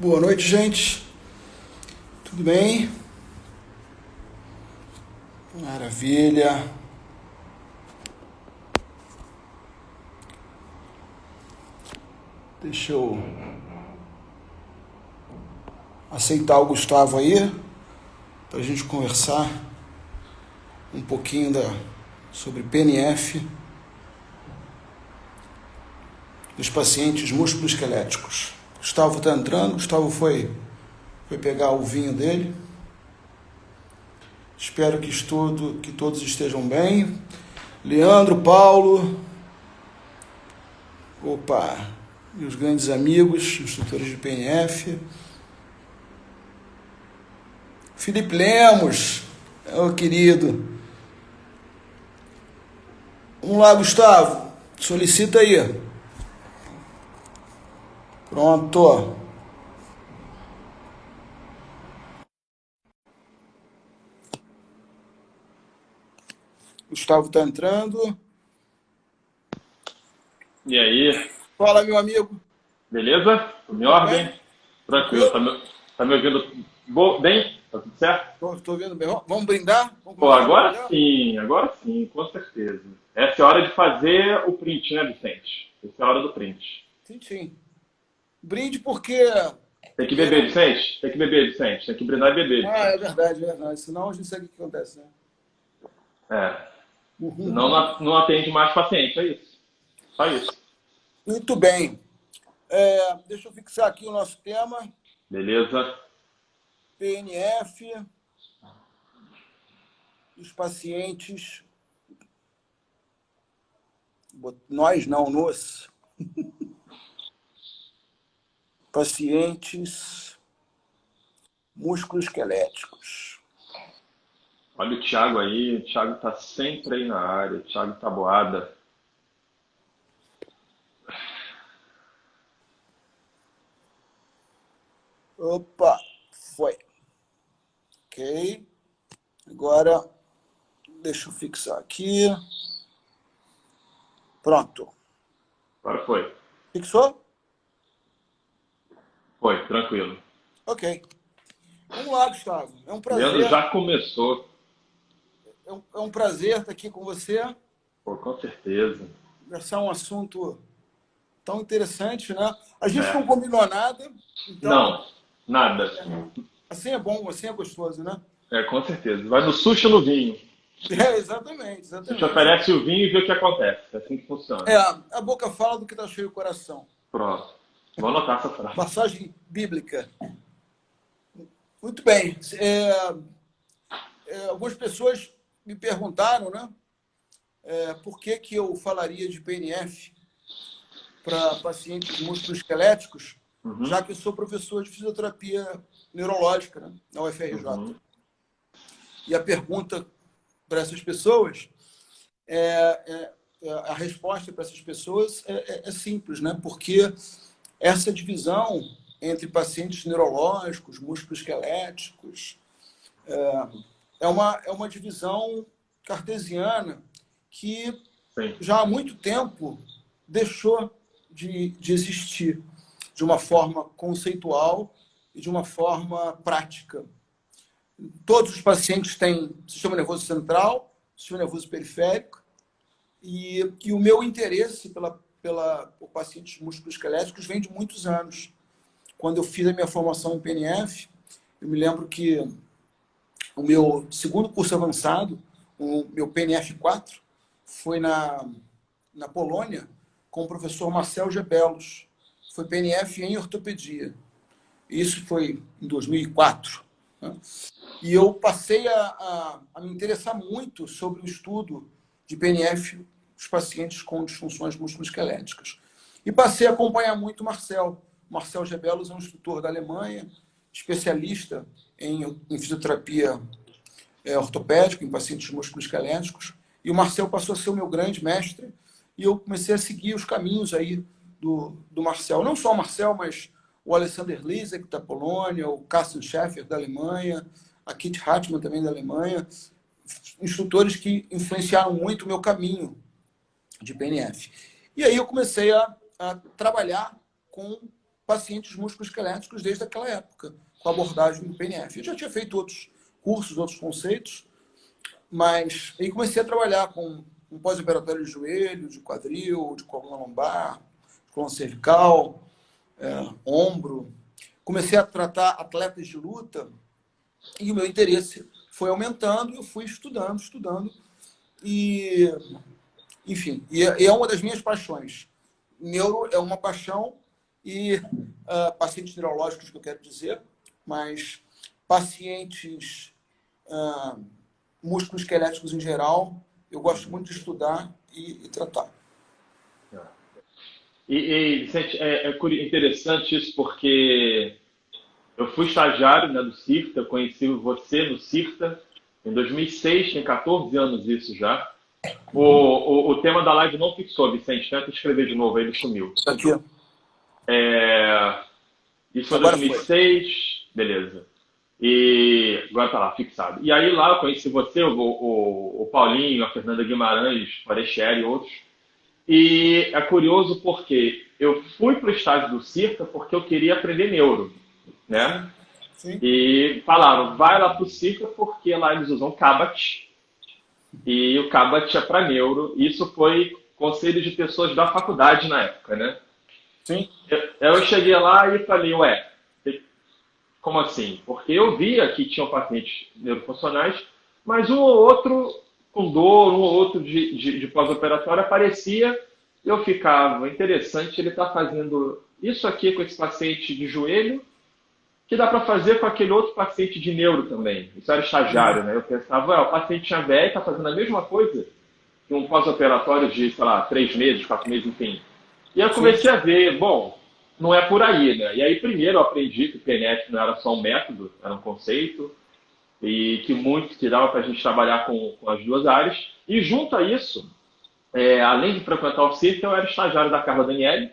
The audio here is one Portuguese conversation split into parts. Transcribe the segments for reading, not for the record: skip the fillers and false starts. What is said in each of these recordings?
Boa noite, gente. Tudo bem? Maravilha. Deixa eu aceitar o Gustavo aí, para a gente conversar um pouquinho sobre PNF dos pacientes músculo-esqueléticos. Gustavo está entrando, Gustavo foi pegar o vinho dele. Espero que todos estejam bem. Leandro, Paulo, meus grandes amigos, instrutores de PNF. Felipe Lemos, meu querido. Vamos lá, Gustavo, solicita aí. Pronto. Gustavo está entrando. E aí, Fala, meu amigo. beleza? Tudo em Tudo ordem? bem? Tranquilo, Tranquilo? tá me ouvindo bem? Tá tudo certo? Estou vendo bem. Vamos brindar? Vamos Pô, começar por brindar? agora sim, com certeza. Essa é a hora de fazer o print, né, Vicente? Essa é a hora do print. Sim, sim. Brinde porque... Tem que beber, Geral... Vicente? Tem que beber, Vicente. Tem que brindar e beber, Ah, é Vicente. verdade, é verdade. Senão a gente sabe o que acontece, né? É, senão não atende mais paciente, é isso. Só isso. Muito bem. Deixa eu fixar aqui o nosso tema. Beleza? PNF, os pacientes... Nós não, nos... Pacientes músculo-esqueléticos. Olha o Thiago aí, o Thiago tá sempre aí na área, o Thiago Taboada. Opa, foi. Ok. Agora, deixa eu fixar aqui. Pronto. Agora foi. Fixou? Foi, tranquilo. Ok. Vamos lá, Gustavo. É um Leandro prazer. já começou. É um prazer estar aqui com você. Pô, com certeza. Conversar um assunto tão interessante, né? A gente não É. combinou nada, então Não, nada. assim é bom, assim é gostoso, né? É, com certeza. Vai no sushi ou no vinho. Exatamente, Você te exatamente. oferece o vinho e vê o que acontece. É assim que funciona. A boca fala do que está cheio o coração. Pronto. Vou anotar essa frase. Passagem bíblica. Muito bem. Algumas pessoas me perguntaram, né? Por que eu falaria de PNF para pacientes músculo-esqueléticos, Uhum, já que eu sou professor de fisioterapia neurológica, né, na UFRJ. uhum. E a pergunta para essas pessoas, a resposta para essas pessoas é simples, né? Porque essa divisão entre pacientes neurológicos, músculo-esqueléticos, é uma divisão cartesiana que Sim. já há muito tempo deixou de existir de uma forma conceitual e de uma forma prática. Todos os pacientes têm sistema nervoso central, sistema nervoso periférico, e o meu interesse por pacientes músculo-esqueléticos vem de muitos anos. Quando eu fiz a minha formação em PNF, eu me lembro que o meu segundo curso avançado, o meu PNF 4, foi na Polônia, com o professor Marcel Gebelos. Foi PNF em ortopedia. Isso foi em 2004. Né? E eu passei a me interessar muito sobre o estudo de PNF dos pacientes com disfunções musculoesqueléticas. E passei a acompanhar muito o Marcel. Marcel Gebelos é um instrutor da Alemanha, especialista em fisioterapia ortopédica, em pacientes musculoesqueléticos. E o Marcel passou a ser o meu grande mestre. E eu comecei a seguir os caminhos aí do Marcel. Não só o Marcel, mas o Alexander Lisek, da Polônia, o Carsten Schäfer, da Alemanha, a Kit Hartmann, também da Alemanha. Instrutores que influenciaram muito o meu caminho de PNF. E aí eu comecei a trabalhar com pacientes musculoesqueléticos desde aquela época, com a abordagem do PNF. Eu já tinha feito outros cursos, outros conceitos, mas aí comecei a trabalhar com um pós-operatório de joelho, de quadril, de coluna lombar, coluna cervical, ombro. Comecei a tratar atletas de luta e o meu interesse foi aumentando e eu fui estudando. E, enfim, é uma das minhas paixões. Neuro é uma paixão e pacientes neurológicos que eu quero dizer, mas pacientes musculoesqueléticos em geral, eu gosto muito de estudar e tratar. Vicente, é interessante isso porque eu fui estagiário, né, do CIRTA, conheci você no CIRTA em 2006, tem 14 anos isso já. O tema da live não fixou, Vicente, tenta escrever de novo, aí ele sumiu. Aqui. Isso foi em 2006, beleza. E agora tá lá, fixado. E aí lá eu conheci você, o Paulinho, a Fernanda Guimarães, o Arechieri e outros. E é curioso porque eu fui para o estágio do CIRTA porque eu queria aprender neuro, né? Sim. E falaram, vai lá para o CIRTA porque lá eles usam CABAT e o CABAT é para neuro. Isso foi conselho de pessoas da faculdade na época, né? Sim. Eu cheguei lá e falei, ué, como assim? Porque eu via que tinham pacientes neurofuncionais, mas um ou outro com dor, um ou outro de pós-operatório aparecia, eu ficava, interessante, ele está fazendo isso aqui com esse paciente de joelho, que dá para fazer com aquele outro paciente de neuro também. Isso era estagiário, né? Eu pensava, o paciente tinha VE está fazendo a mesma coisa que um pós-operatório de, sei lá, 3 meses, 4 meses, enfim. E eu comecei a ver, bom, não é por aí, né? E aí primeiro eu aprendi que o PNF não era só um método, era um conceito, e que dava para a gente trabalhar com as duas áreas. E junto a isso, além de frequentar o CIRTA, eu era estagiário da Carla Daniele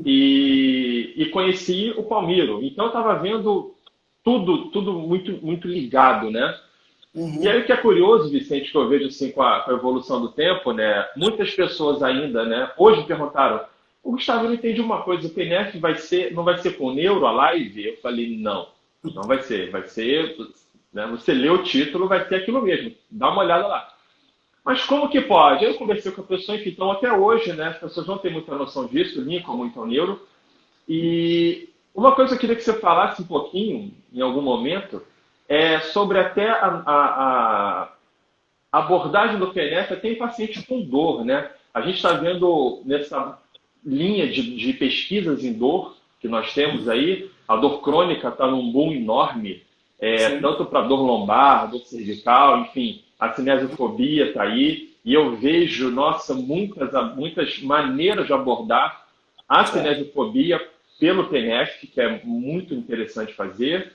e conheci o Palmiro. Então eu estava vendo tudo muito, muito ligado, né? E aí o que é curioso, Vicente, que eu vejo assim com a evolução do tempo, né? Muitas pessoas ainda, né? Hoje me perguntaram, o Gustavo, eu não entendi uma coisa, o PNF não vai ser com neuro a live? Eu falei, não vai ser, né? Você lê o título, vai ser aquilo mesmo, dá uma olhada lá. Mas como que pode? Eu conversei com a pessoa, então até hoje, né? As pessoas não têm muita noção disso, Lincoln, muito neuro. E uma coisa que eu queria que você falasse um pouquinho, em algum momento, é sobre até a abordagem do PNF até em pacientes com dor, né? A gente está vendo nessa linha de pesquisas em dor que nós temos aí, a dor crônica está num boom enorme, tanto para dor lombar, dor cervical, enfim, a cinesiofobia está aí, e eu vejo, nossa, muitas maneiras de abordar a cinesiofobia pelo PNF, que é muito interessante fazer.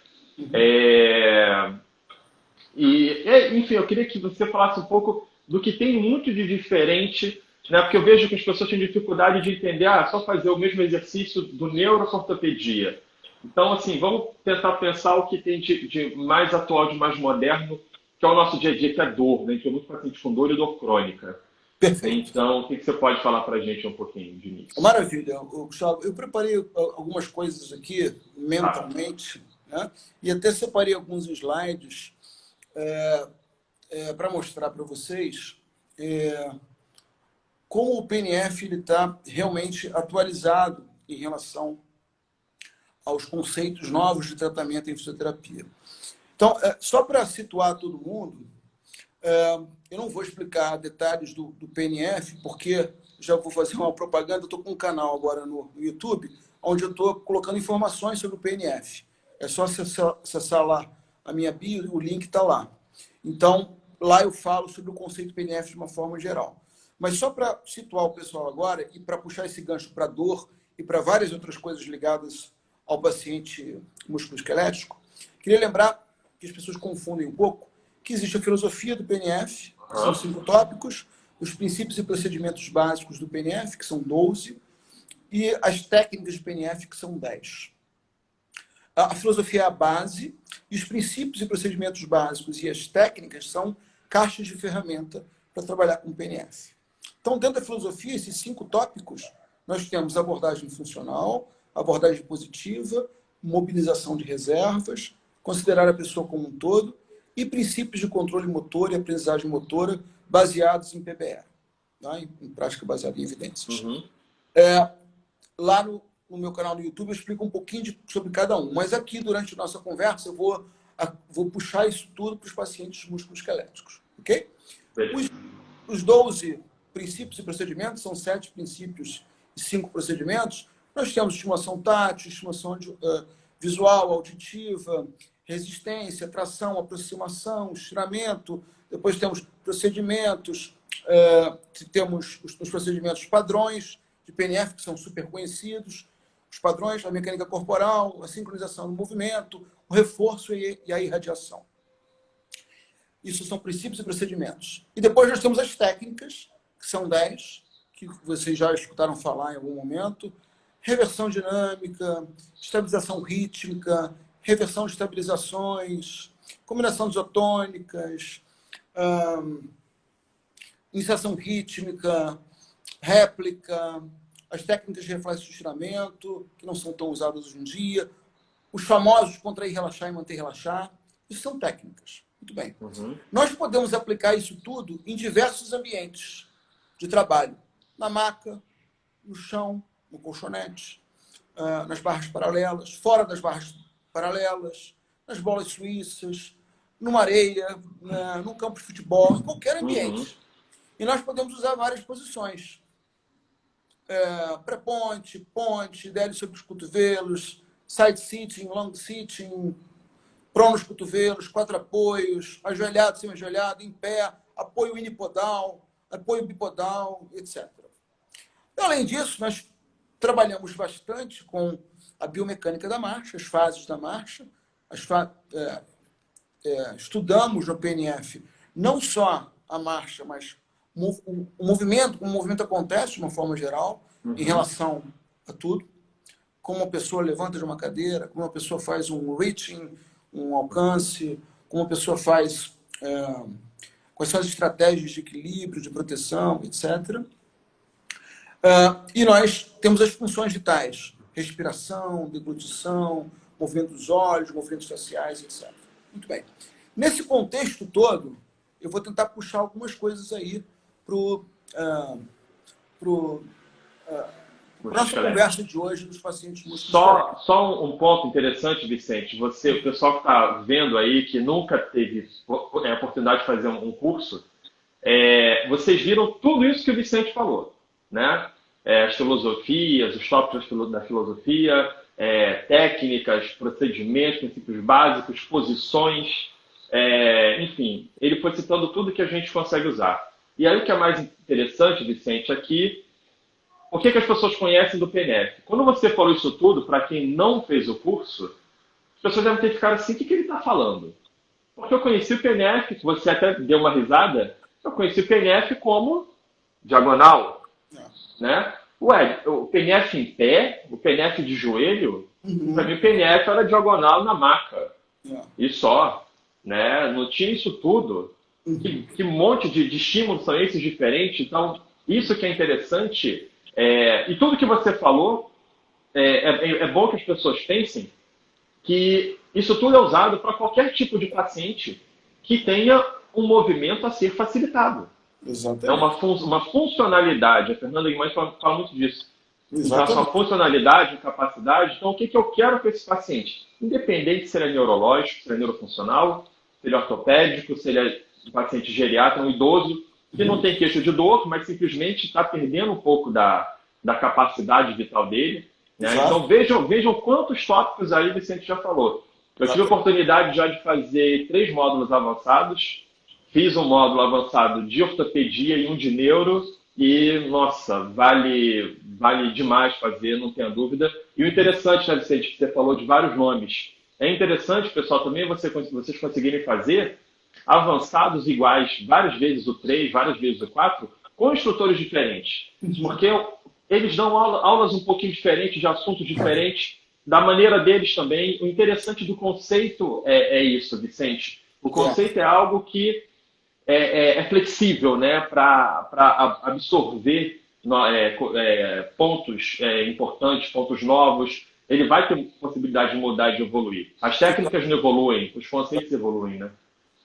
Enfim, eu queria que você falasse um pouco do que tem muito de diferente, né? Porque eu vejo que as pessoas têm dificuldade de entender, só fazer o mesmo exercício do neuro com ortopedia. Então, assim, vamos tentar pensar o que tem de mais atual, de mais moderno, que é o nosso dia a dia, que é dor, né? A gente tem muito paciente com dor e dor crônica. Perfeito. Então, o que você pode falar para a gente um pouquinho de início? Maravilha, Gustavo. Eu preparei algumas coisas aqui mentalmente, né? E até separei alguns slides para mostrar para vocês como o PNF está realmente atualizado em relação aos conceitos novos de tratamento em fisioterapia. Então, só para situar todo mundo, eu não vou explicar detalhes do PNF, porque já vou fazer uma propaganda. Eu estou com um canal agora no YouTube, onde eu estou colocando informações sobre o PNF. É só acessar lá a minha bio, o link está lá. Então, lá eu falo sobre o conceito PNF de uma forma geral. Mas só para situar o pessoal agora e para puxar esse gancho para dor e para várias outras coisas ligadas ao paciente musculoesquelético, queria lembrar que as pessoas confundem um pouco que existe a filosofia do PNF, que são 5 tópicos, os princípios e procedimentos básicos do PNF, que são 12, e as técnicas do PNF, que são 10. A filosofia é a base, e os princípios e procedimentos básicos e as técnicas são caixas de ferramenta para trabalhar com o PNF. Então, dentro da filosofia, esses 5 tópicos, nós temos abordagem funcional, abordagem positiva, mobilização de reservas, considerar a pessoa como um todo e princípios de controle motor e aprendizagem motora baseados em PBR, né? Em prática baseada em evidências. Uhum. Lá no meu canal no YouTube eu explico um pouquinho sobre cada um, mas aqui, durante a nossa conversa, eu vou puxar isso tudo para os pacientes musculoesqueléticos, ok? Os 12 princípios e procedimentos, são 7 princípios e 5 procedimentos. Nós temos estimulação tátil, estimulação visual, auditiva, resistência, tração, aproximação, estiramento. Depois temos procedimentos, temos os procedimentos padrões de PNF, que são super conhecidos, os padrões, a mecânica corporal, a sincronização do movimento, o reforço e a irradiação. Isso são princípios e procedimentos. E depois nós temos as técnicas, que são 10, que vocês já escutaram falar em algum momento. Reversão dinâmica, estabilização rítmica, reversão de estabilizações, combinação isotônicas, iniciação rítmica, réplica, as técnicas de reflexo de estiramento, que não são tão usadas hoje em dia, os famosos contrair, relaxar e manter relaxar. Isso são técnicas. Muito bem. Uhum. Nós podemos aplicar isso tudo em diversos ambientes de trabalho. Na maca, no chão, no colchonete, nas barras paralelas, fora das barras paralelas, nas bolas suíças, numa areia, num campo de futebol, em qualquer ambiente. Uhum. E nós podemos usar várias posições. Pré-ponte, ponte, DL sobre os cotovelos, side sitting, long sitting, prono nos cotovelos, 4 apoios, ajoelhado, semi-ajoelhado, em pé, apoio unipodal, apoio bipodal, etc. Além disso, nós trabalhamos bastante com a biomecânica da marcha, as fases da marcha, estudamos no PNF não só a marcha, mas o movimento, como o movimento acontece de uma forma geral, em relação a tudo, como uma pessoa levanta de uma cadeira, como uma pessoa faz um reaching, um alcance, como uma pessoa faz, quais são as estratégias de equilíbrio, de proteção, etc. E nós temos as funções vitais, respiração, deglutição, movimento dos olhos, movimentos faciais, etc. Muito bem. Nesse contexto todo, eu vou tentar puxar algumas coisas aí para nossa conversa de hoje dos pacientes musculoesqueléticos. Só um ponto interessante, Vicente. O pessoal que está vendo aí, que nunca teve a oportunidade de fazer um curso, vocês viram tudo isso que o Vicente falou, né? As filosofias, os tópicos da filosofia, técnicas, procedimentos, princípios básicos, posições, enfim, ele foi citando tudo que a gente consegue usar. E aí o que é mais interessante, Vicente, aqui, o que as pessoas conhecem do PNF? Quando você falou isso tudo, para quem não fez o curso, as pessoas devem ter ficado assim, o que ele está falando? Porque eu conheci o PNF, que você até deu uma risada, eu conheci o PNF como diagonal, né? O PNF em pé, o PNF de joelho, para mim o PNF era diagonal na maca. E só, né? Não tinha isso tudo. Que monte de estímulos são esses diferentes? Então, isso que é interessante. E tudo que você falou, é bom que as pessoas pensem que isso tudo é usado para qualquer tipo de paciente que tenha um movimento a ser facilitado. Exatamente. É uma funcionalidade. A Fernanda Guimarães fala muito disso. Exatamente. Uma funcionalidade, capacidade. Então, o que eu quero para esse paciente? Independente se ele é neurológico, se ele é neurofuncional, se ele é ortopédico, se ele é um paciente geriatra, um idoso, que não tem queixa de dor, mas simplesmente está perdendo um pouco da capacidade vital dele. Né? Então, vejam quantos tópicos aí o Vicente já falou. Eu tive a oportunidade já de fazer 3 módulos avançados. Fiz um módulo avançado de ortopedia e um de neuro. E, nossa, vale demais fazer, não tenha dúvida. E o interessante, né, Vicente, que você falou de vários nomes. É interessante, pessoal, também vocês conseguirem fazer avançados iguais, várias vezes o 3, várias vezes o 4, com instrutores diferentes. Porque eles dão aulas um pouquinho diferentes, de assuntos diferentes, da maneira deles também. O interessante do conceito é isso, Vicente. O conceito é algo que é flexível, né, para absorver pontos importantes, pontos novos, ele vai ter possibilidade de mudar e de evoluir. As técnicas não evoluem, os conceitos evoluem, né?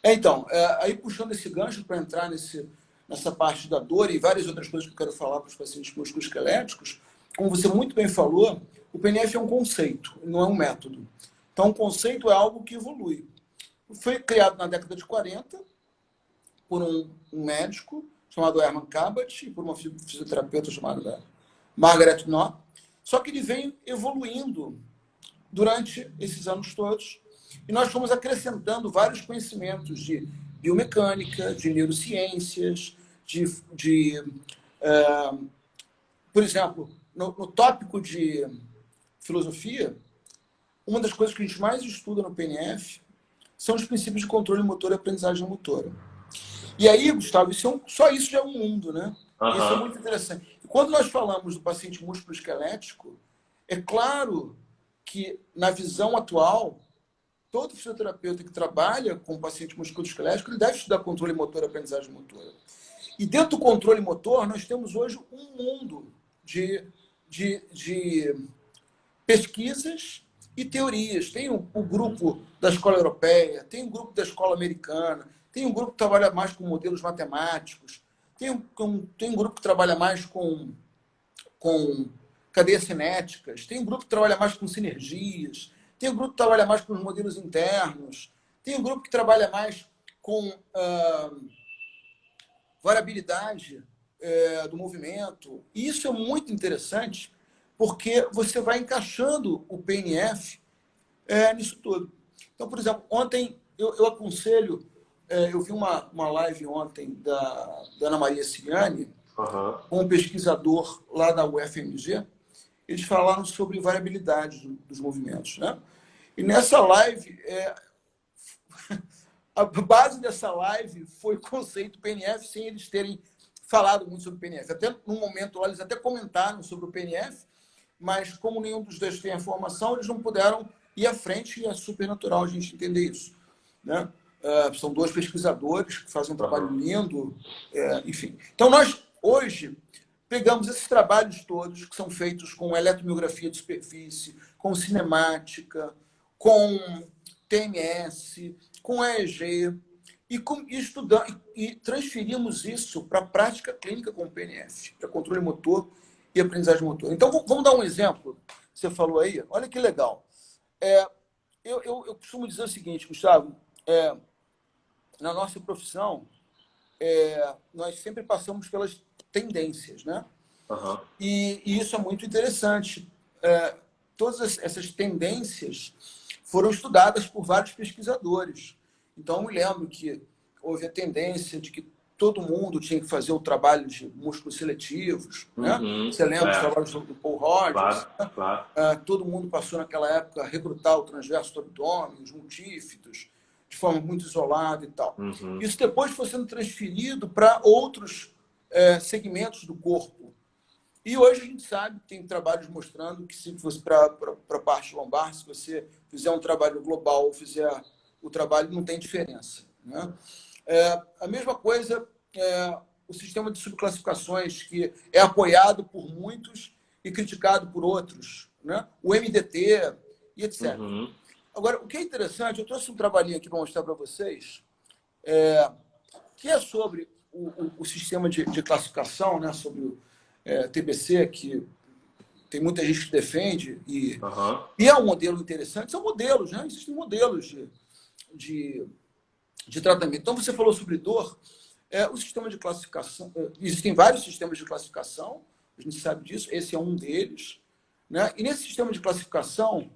Então, aí puxando esse gancho para entrar nessa parte da dor e várias outras coisas que eu quero falar para os pacientes musculoesqueléticos, como você muito bem falou, o PNF é um conceito, não é um método. Então, o conceito é algo que evolui. Foi criado na década de 40 por um médico chamado Herman Cabot e por uma fisioterapeuta chamada Margaret Knopp. Só que ele vem evoluindo durante esses anos todos e nós fomos acrescentando vários conhecimentos de biomecânica, de neurociências, por exemplo, no tópico de filosofia, uma das coisas que a gente mais estuda no PNF são os princípios de controle motor e aprendizagem motora. E aí, Gustavo, só isso já é um mundo, né? Isso é muito interessante. E quando nós falamos do paciente músculo-esquelético, é claro que, na visão atual, todo fisioterapeuta que trabalha com paciente músculo-esquelético, ele deve estudar controle motor e aprendizagem motora. E dentro do controle motor, nós temos hoje um mundo de pesquisas e teorias. Tem o grupo da escola europeia, tem o grupo da escola americana, tem um grupo que trabalha mais com modelos matemáticos, tem um grupo que trabalha mais com cadeias cinéticas, tem um grupo que trabalha mais com sinergias, tem um grupo que trabalha mais com os modelos internos, tem um grupo que trabalha mais com variabilidade do movimento. E isso é muito interessante, porque você vai encaixando o PNF nisso tudo. Então, por exemplo, ontem eu aconselho, eu vi uma live ontem da Ana Maria Cigliani, com um pesquisador lá da UFMG. Eles falaram sobre variabilidade dos movimentos, né? E nessa live, a base dessa live foi o conceito PNF, sem eles terem falado muito sobre o PNF. Até no momento lá, eles até comentaram sobre o PNF, mas como nenhum dos dois tem a formação, eles não puderam ir à frente, e é super natural a gente entender isso, né? São dois pesquisadores que fazem um trabalho lindo, enfim. Então, nós, hoje, pegamos esses trabalhos todos que são feitos com eletromiografia de superfície, com cinemática, com TMS, com EEG, e transferimos isso para a prática clínica com o PNF, para controle motor e aprendizagem motor. Então, vamos dar um exemplo. Você falou aí, olha que legal. Eu costumo dizer o seguinte, Gustavo, na nossa profissão, nós sempre passamos pelas tendências, né? E isso é muito interessante. Todas essas tendências foram estudadas por vários pesquisadores. Então, eu me lembro que houve a tendência de que todo mundo tinha que fazer o trabalho de músculos seletivos, né? Você lembra dos trabalhos do Paul Rogers? Claro. Todo mundo passou naquela época a recrutar o transverso do abdômen, os multífidos, de forma muito isolada e tal. Isso depois foi sendo transferido para outros segmentos do corpo. E hoje a gente sabe, tem trabalhos mostrando que se fosse para a parte lombar, se você fizer um trabalho global ou fizer o trabalho, não tem diferença, né? A mesma coisa, o sistema de subclassificações, que é apoiado por muitos e criticado por outros, né? O MDT e etc. Agora, o que é interessante, eu trouxe um trabalhinho aqui para mostrar para vocês, que é sobre o sistema de classificação, né? Sobre o TBC, que tem muita gente que defende, e é um modelo interessante. São modelos, né? Existem modelos de tratamento. Então, você falou sobre dor. O sistema de classificação, existem vários sistemas de classificação, a gente sabe disso, esse é um deles, né? E nesse sistema de classificação,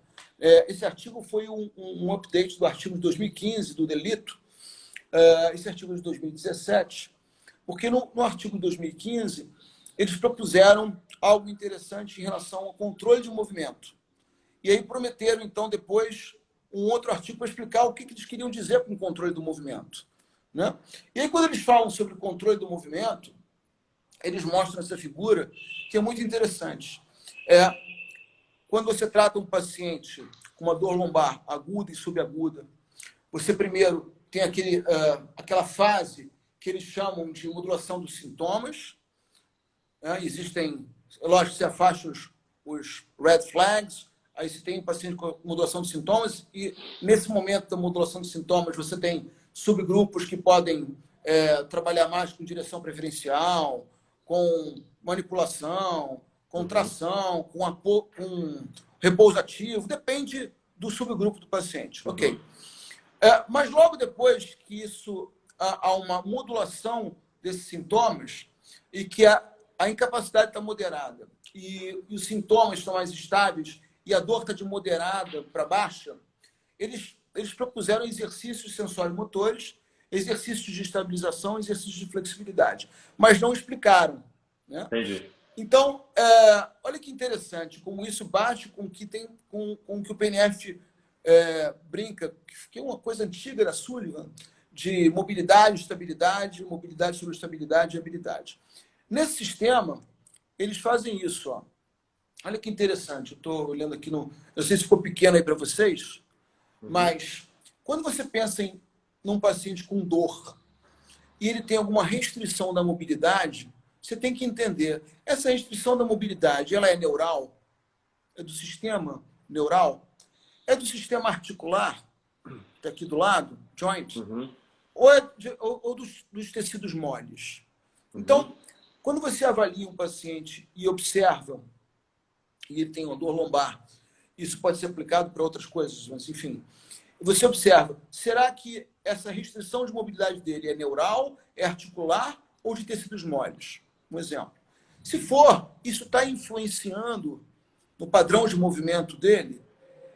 esse artigo foi um update do artigo de 2015, do Delito, esse artigo de 2017, porque no artigo de 2015, eles propuseram algo interessante em relação ao controle de movimento. E aí prometeram, então, depois, um outro artigo para explicar o que eles queriam dizer com o controle do movimento, né? E aí, quando eles falam sobre o controle do movimento, eles mostram essa figura que é muito interessante. Quando você trata um paciente com uma dor lombar aguda e subaguda, você primeiro tem aquela fase que eles chamam de modulação dos sintomas, né? Existem, lógico, você afasta os red flags, aí você tem paciente com modulação de sintomas, e nesse momento da modulação de sintomas você tem subgrupos que podem trabalhar mais com direção preferencial, com manipulação, com tração, com repouso ativo, depende do subgrupo do paciente. Ok. Mas logo depois que há uma modulação desses sintomas e que a incapacidade está moderada e os sintomas estão mais estáveis e a dor está de moderada para baixa, eles propuseram exercícios sensório-motores, exercícios de estabilização, exercícios de flexibilidade, mas não explicaram, né? Entendi. Então, olha que interessante, como isso bate com o que o PNF brinca, que é uma coisa antiga da Sullivan, de mobilidade, estabilidade sobre estabilidade e habilidade. Nesse sistema, eles fazem isso. Ó. Olha que interessante, eu estou olhando aqui, não sei se ficou pequeno aí para vocês, mas quando você pensa num paciente com dor e ele tem alguma restrição da mobilidade, você tem que entender, essa restrição da mobilidade, ela é neural? É do sistema neural? É do sistema articular, que está aqui do lado, joint? Ou dos tecidos moles? Então, quando você avalia um paciente e observa, e ele tem uma dor lombar, isso pode ser aplicado para outras coisas, mas enfim, você observa, será que essa restrição de mobilidade dele é neural, é articular ou de tecidos moles? Um exemplo. Se for, isso está influenciando no padrão de movimento dele?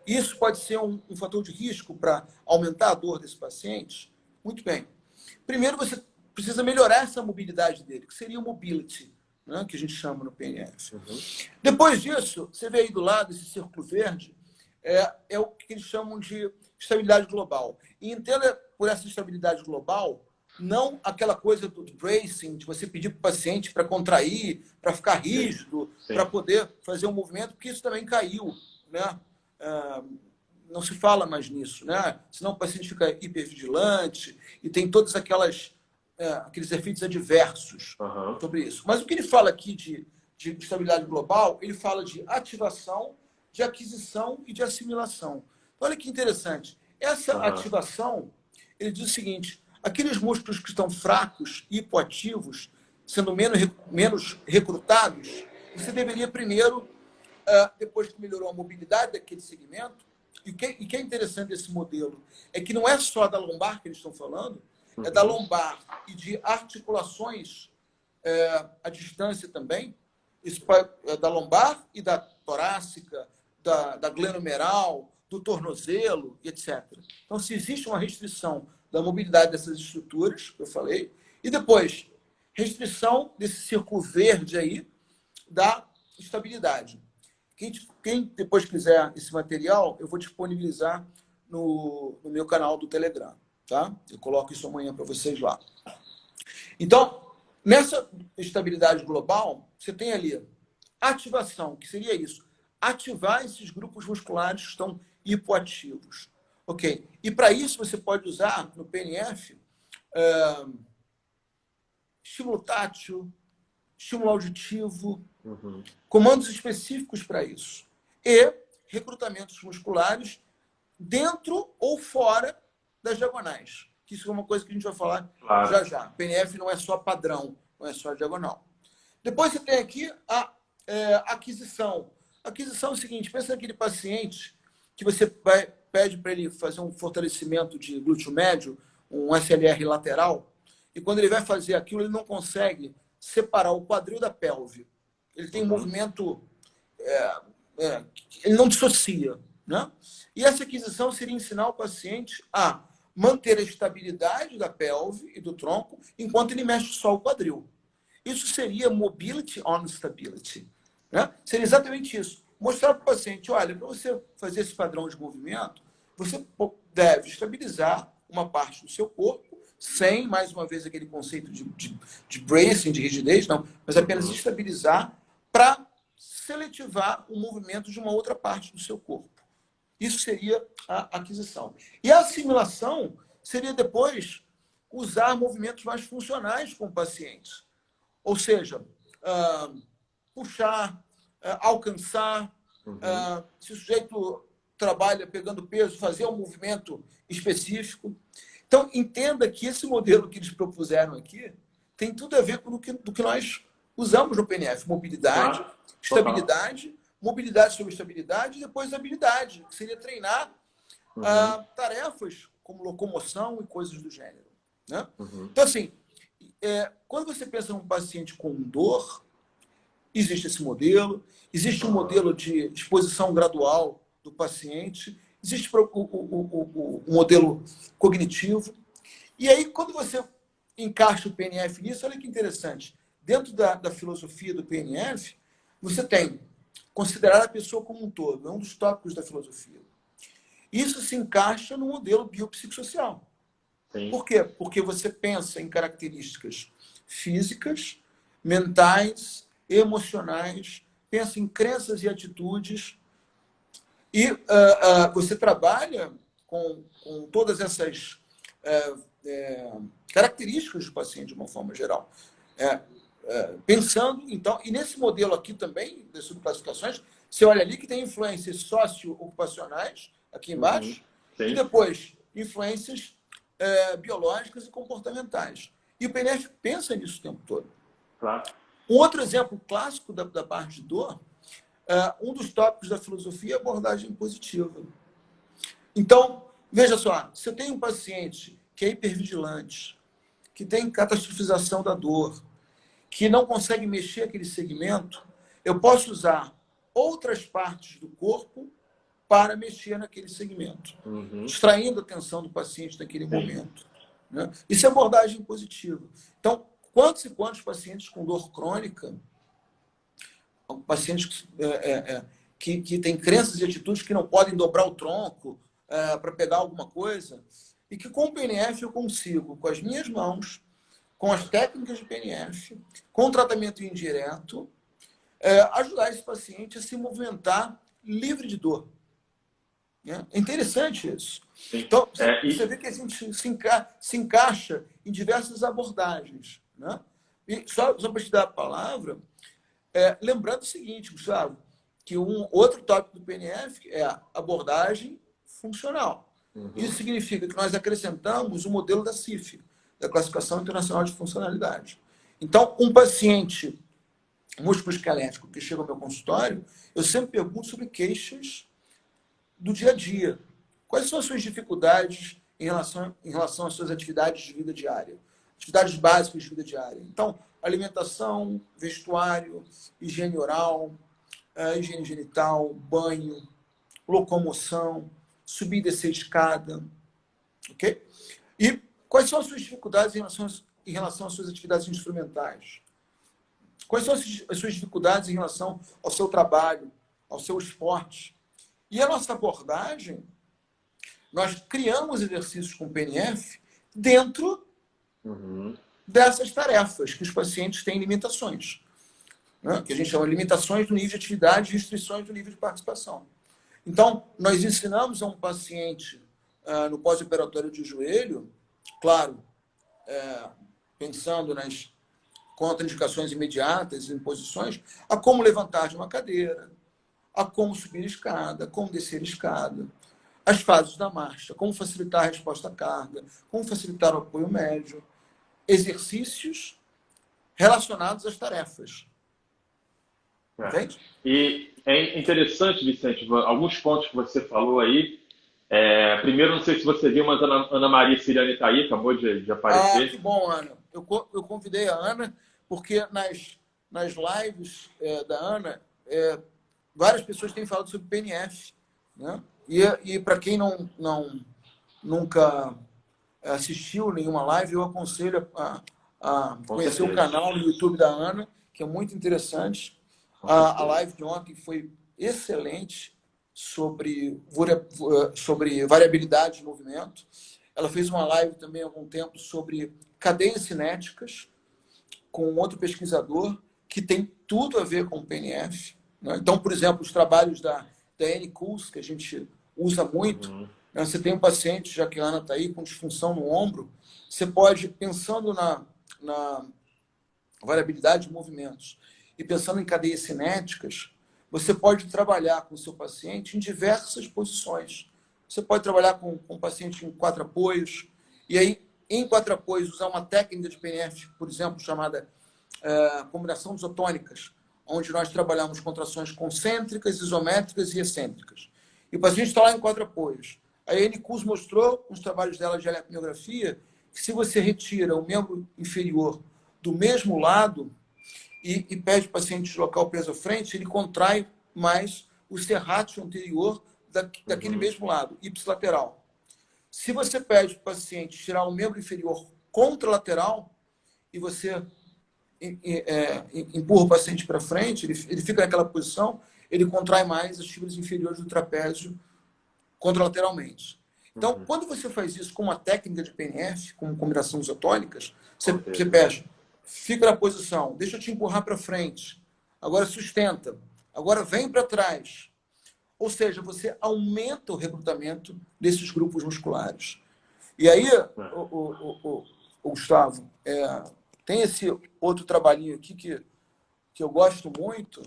Isso pode ser um fator de risco para aumentar a dor desse paciente? Muito bem. Primeiro, você precisa melhorar essa mobilidade dele, que seria o mobility, né, que a gente chama no PNF. Depois disso, você vê aí do lado, esse círculo verde, é o que eles chamam de estabilidade global. E entenda por essa estabilidade global, não aquela coisa do bracing, de você pedir para o paciente para contrair, para ficar rígido, para poder fazer um movimento, porque isso também caiu, né? Não se fala mais nisso, né? Senão o paciente fica hipervigilante e tem todos aqueles efeitos adversos sobre isso. Mas o que ele fala aqui de estabilidade global, ele fala de ativação, de aquisição e de assimilação. Então, olha que interessante. Essa ativação, ele diz o seguinte, aqueles músculos que estão fracos e hipoativos, sendo menos recrutados, você deveria primeiro, depois que melhorou a mobilidade daquele segmento, e o que é interessante desse modelo é que não é só da lombar que eles estão falando, é da lombar e de articulações à distância também, isso é da lombar e da torácica, da glenomeral, do tornozelo, etc. Então, se existe uma restrição da mobilidade dessas estruturas, que eu falei, e depois, restrição desse círculo verde aí da estabilidade. Quem depois quiser esse material, eu vou disponibilizar no meu canal do Telegram, tá? Eu coloco isso amanhã para vocês lá. Então, nessa estabilidade global, você tem ali ativação, que seria isso, ativar esses grupos musculares que estão hipoativos. Ok. E para isso você pode usar no PNF estímulo tátil, estímulo auditivo, comandos específicos para isso. E recrutamentos musculares dentro ou fora das diagonais. Que isso é uma coisa que a gente vai falar já já. PNF não é só padrão, não é só diagonal. Depois você tem aqui a aquisição. Aquisição é o seguinte, pensa naquele paciente que você pede para ele fazer um fortalecimento de glúteo médio, um SLR lateral, e quando ele vai fazer aquilo, ele não consegue separar o quadril da pelve. Ele tem um movimento... ele não dissocia, né? E essa aquisição seria ensinar o paciente a manter a estabilidade da pelve e do tronco enquanto ele mexe só o quadril. Isso seria mobility on stability, né? Seria exatamente isso. Mostrar para o paciente, olha, para você fazer esse padrão de movimento, você deve estabilizar uma parte do seu corpo, sem, mais uma vez, aquele conceito de bracing, de rigidez, não, mas apenas estabilizar para seletivar o movimento de uma outra parte do seu corpo. Isso seria a aquisição. E a assimilação seria depois usar movimentos mais funcionais com o paciente. Ou seja, puxar, alcançar. Se o sujeito trabalha pegando peso, fazer um movimento específico. Então, entenda que esse modelo que eles propuseram aqui tem tudo a ver com o que nós usamos no PNF. Mobilidade, Claro. estabilidade, mobilidade sobre estabilidade e depois habilidade, que seria treinar tarefas como locomoção e coisas do gênero. Né? Então, assim, quando você pensa num paciente com dor, existe esse modelo, existe um modelo de exposição gradual do paciente, existe o modelo cognitivo. E aí, quando você encaixa o PNF nisso, olha que interessante. Dentro da filosofia do PNF, você tem considerar a pessoa como um todo, é um dos tópicos da filosofia. Isso se encaixa no modelo biopsicossocial. Sim. Por quê? Porque você pensa em características físicas, mentais, emocionais, pensa em crenças e atitudes, e você trabalha com todas essas características do paciente de uma forma geral. Pensando, então, e nesse modelo aqui também, das subclassificações, você olha ali que tem influências socioocupacionais, aqui embaixo, e depois influências biológicas e comportamentais. E o PNF pensa nisso o tempo todo. Claro. Um outro exemplo clássico da parte de dor, um dos tópicos da filosofia é a abordagem positiva. Então, veja só, se eu tenho um paciente que é hipervigilante, que tem catastrofização da dor, que não consegue mexer aquele segmento, eu posso usar outras partes do corpo para mexer naquele segmento, distraindo a atenção do paciente naquele momento. Né? Isso é abordagem positiva. Então, quantos e quantos pacientes com dor crônica, pacientes que têm crenças e atitudes que não podem dobrar o tronco para pegar alguma coisa, e que com o PNF eu consigo, com as minhas mãos, com as técnicas de PNF, com o tratamento indireto, ajudar esse paciente a se movimentar livre de dor. É interessante isso. Então, você vê que a gente se encaixa em diversas abordagens. Né? E só para te dar a palavra, lembrando o seguinte, Gustavo, que um outro tópico do PNF é a abordagem funcional. Isso significa que nós acrescentamos o modelo da CIF, da Classificação Internacional de Funcionalidade. Então, um paciente músculo-esquelético que chega ao meu consultório, eu sempre pergunto sobre queixas do dia a dia. Quais são as suas dificuldades em relação às suas atividades de vida diária? Atividades básicas de vida diária. Então, alimentação, vestuário, higiene oral, higiene genital, banho, locomoção, subir e descer escada. Ok? E quais são as suas dificuldades em relação às suas atividades instrumentais? Quais são as suas dificuldades em relação ao seu trabalho, ao seu esporte? E a nossa abordagem, nós criamos exercícios com PNF dentro dessas tarefas, que os pacientes têm limitações. Né? Que a gente chama de limitações do nível de atividade e restrições do nível de participação. Então, nós ensinamos a um paciente no pós-operatório de joelho, claro, pensando nas contraindicações imediatas e imposições, a como levantar de uma cadeira, a como subir escada, como descer escada, as fases da marcha, como facilitar a resposta à carga, como facilitar o apoio médio, exercícios relacionados às tarefas. Entende? E é interessante, Vicente, alguns pontos que você falou aí. Primeiro, não sei se você viu, mas a Ana Maria Siriane está aí, acabou de aparecer. Que bom, Ana. Eu convidei a Ana, porque nas lives da Ana, várias pessoas têm falado sobre PNF. Né? E para quem nunca assistiu nenhuma live, eu aconselho a conhecer o canal no YouTube da Ana, que é muito interessante. A live de ontem foi excelente sobre variabilidade de movimento. Ela fez uma live também há algum tempo sobre cadeias cinéticas com outro pesquisador que tem tudo a ver com o PNF. Né? Então, por exemplo, os trabalhos da N-Cus, que a gente usa muito, né? Você tem um paciente, já que a Ana está aí, com disfunção no ombro, você pode, pensando variabilidade de movimentos, e pensando em cadeias cinéticas, você pode trabalhar com o seu paciente em diversas posições. Você pode trabalhar com o paciente em 4 apoios, e aí, em 4 apoios, usar uma técnica de PNF, por exemplo, chamada combinação isotônicas, onde nós trabalhamos contrações concêntricas, isométricas e excêntricas. E o paciente está lá em 4 apoios. A Anne Kuz mostrou, com os trabalhos dela de eletromiografia, que se você retira o membro inferior do mesmo lado e pede o paciente deslocar o peso à frente, ele contrai mais o serrátil anterior daquele mesmo lado, ipsilateral. Se você pede para o paciente tirar o membro inferior contralateral e você empurra o paciente para frente, ele fica naquela posição, ele contrai mais as fibras inferiores do trapézio contralateralmente. Então, quando você faz isso com uma técnica de PNF, com combinação isotônicas, você pede, fica na posição, deixa eu te empurrar para frente, agora sustenta, agora vem para trás. Ou seja, você aumenta o recrutamento desses grupos musculares. E aí, o Gustavo, tem esse outro trabalhinho aqui que eu gosto muito,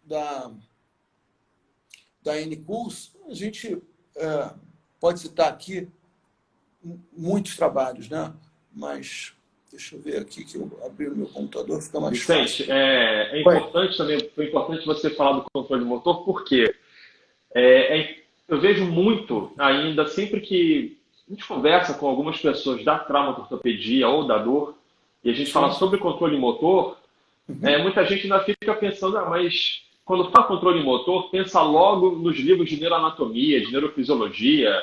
da Anne Kuz. A gente pode citar aqui muitos trabalhos, né? Mas deixa eu ver aqui que eu abri o meu computador, fica mais Vicente, fácil. é importante também, foi importante você falar do controle motor, porque eu vejo muito ainda, sempre que a gente conversa com algumas pessoas da traumatortopedia ou da dor, e a gente fala sobre controle motor, muita gente ainda fica pensando, mas quando fala controle motor, pensa logo nos livros de neuroanatomia, de neurofisiologia.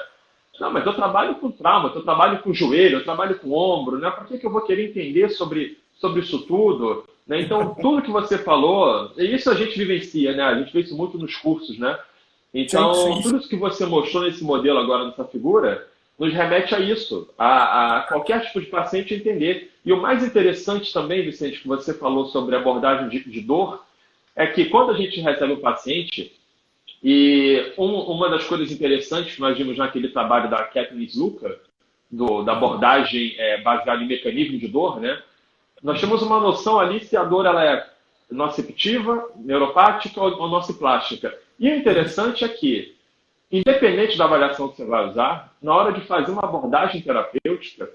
Não, mas eu trabalho com trauma, eu trabalho com joelho, eu trabalho com ombro, né? Para que eu vou querer entender sobre isso tudo? Né? Então, tudo que você falou, e isso a gente vivencia, né? A gente vê isso muito nos cursos, né? Então, tudo isso que você mostrou nesse modelo agora, nessa figura, nos remete a isso, a qualquer tipo de paciente entender. E o mais interessante também, Vicente, que você falou sobre abordagem de dor, é que quando a gente recebe o paciente, e uma das coisas interessantes que nós vimos naquele trabalho da Kathleen Zucker, da abordagem baseada em mecanismo de dor, né? Nós temos uma noção ali se a dor ela é nociceptiva, neuropática ou nociplástica. E o interessante é que, independente da avaliação que você vai usar, na hora de fazer uma abordagem terapêutica,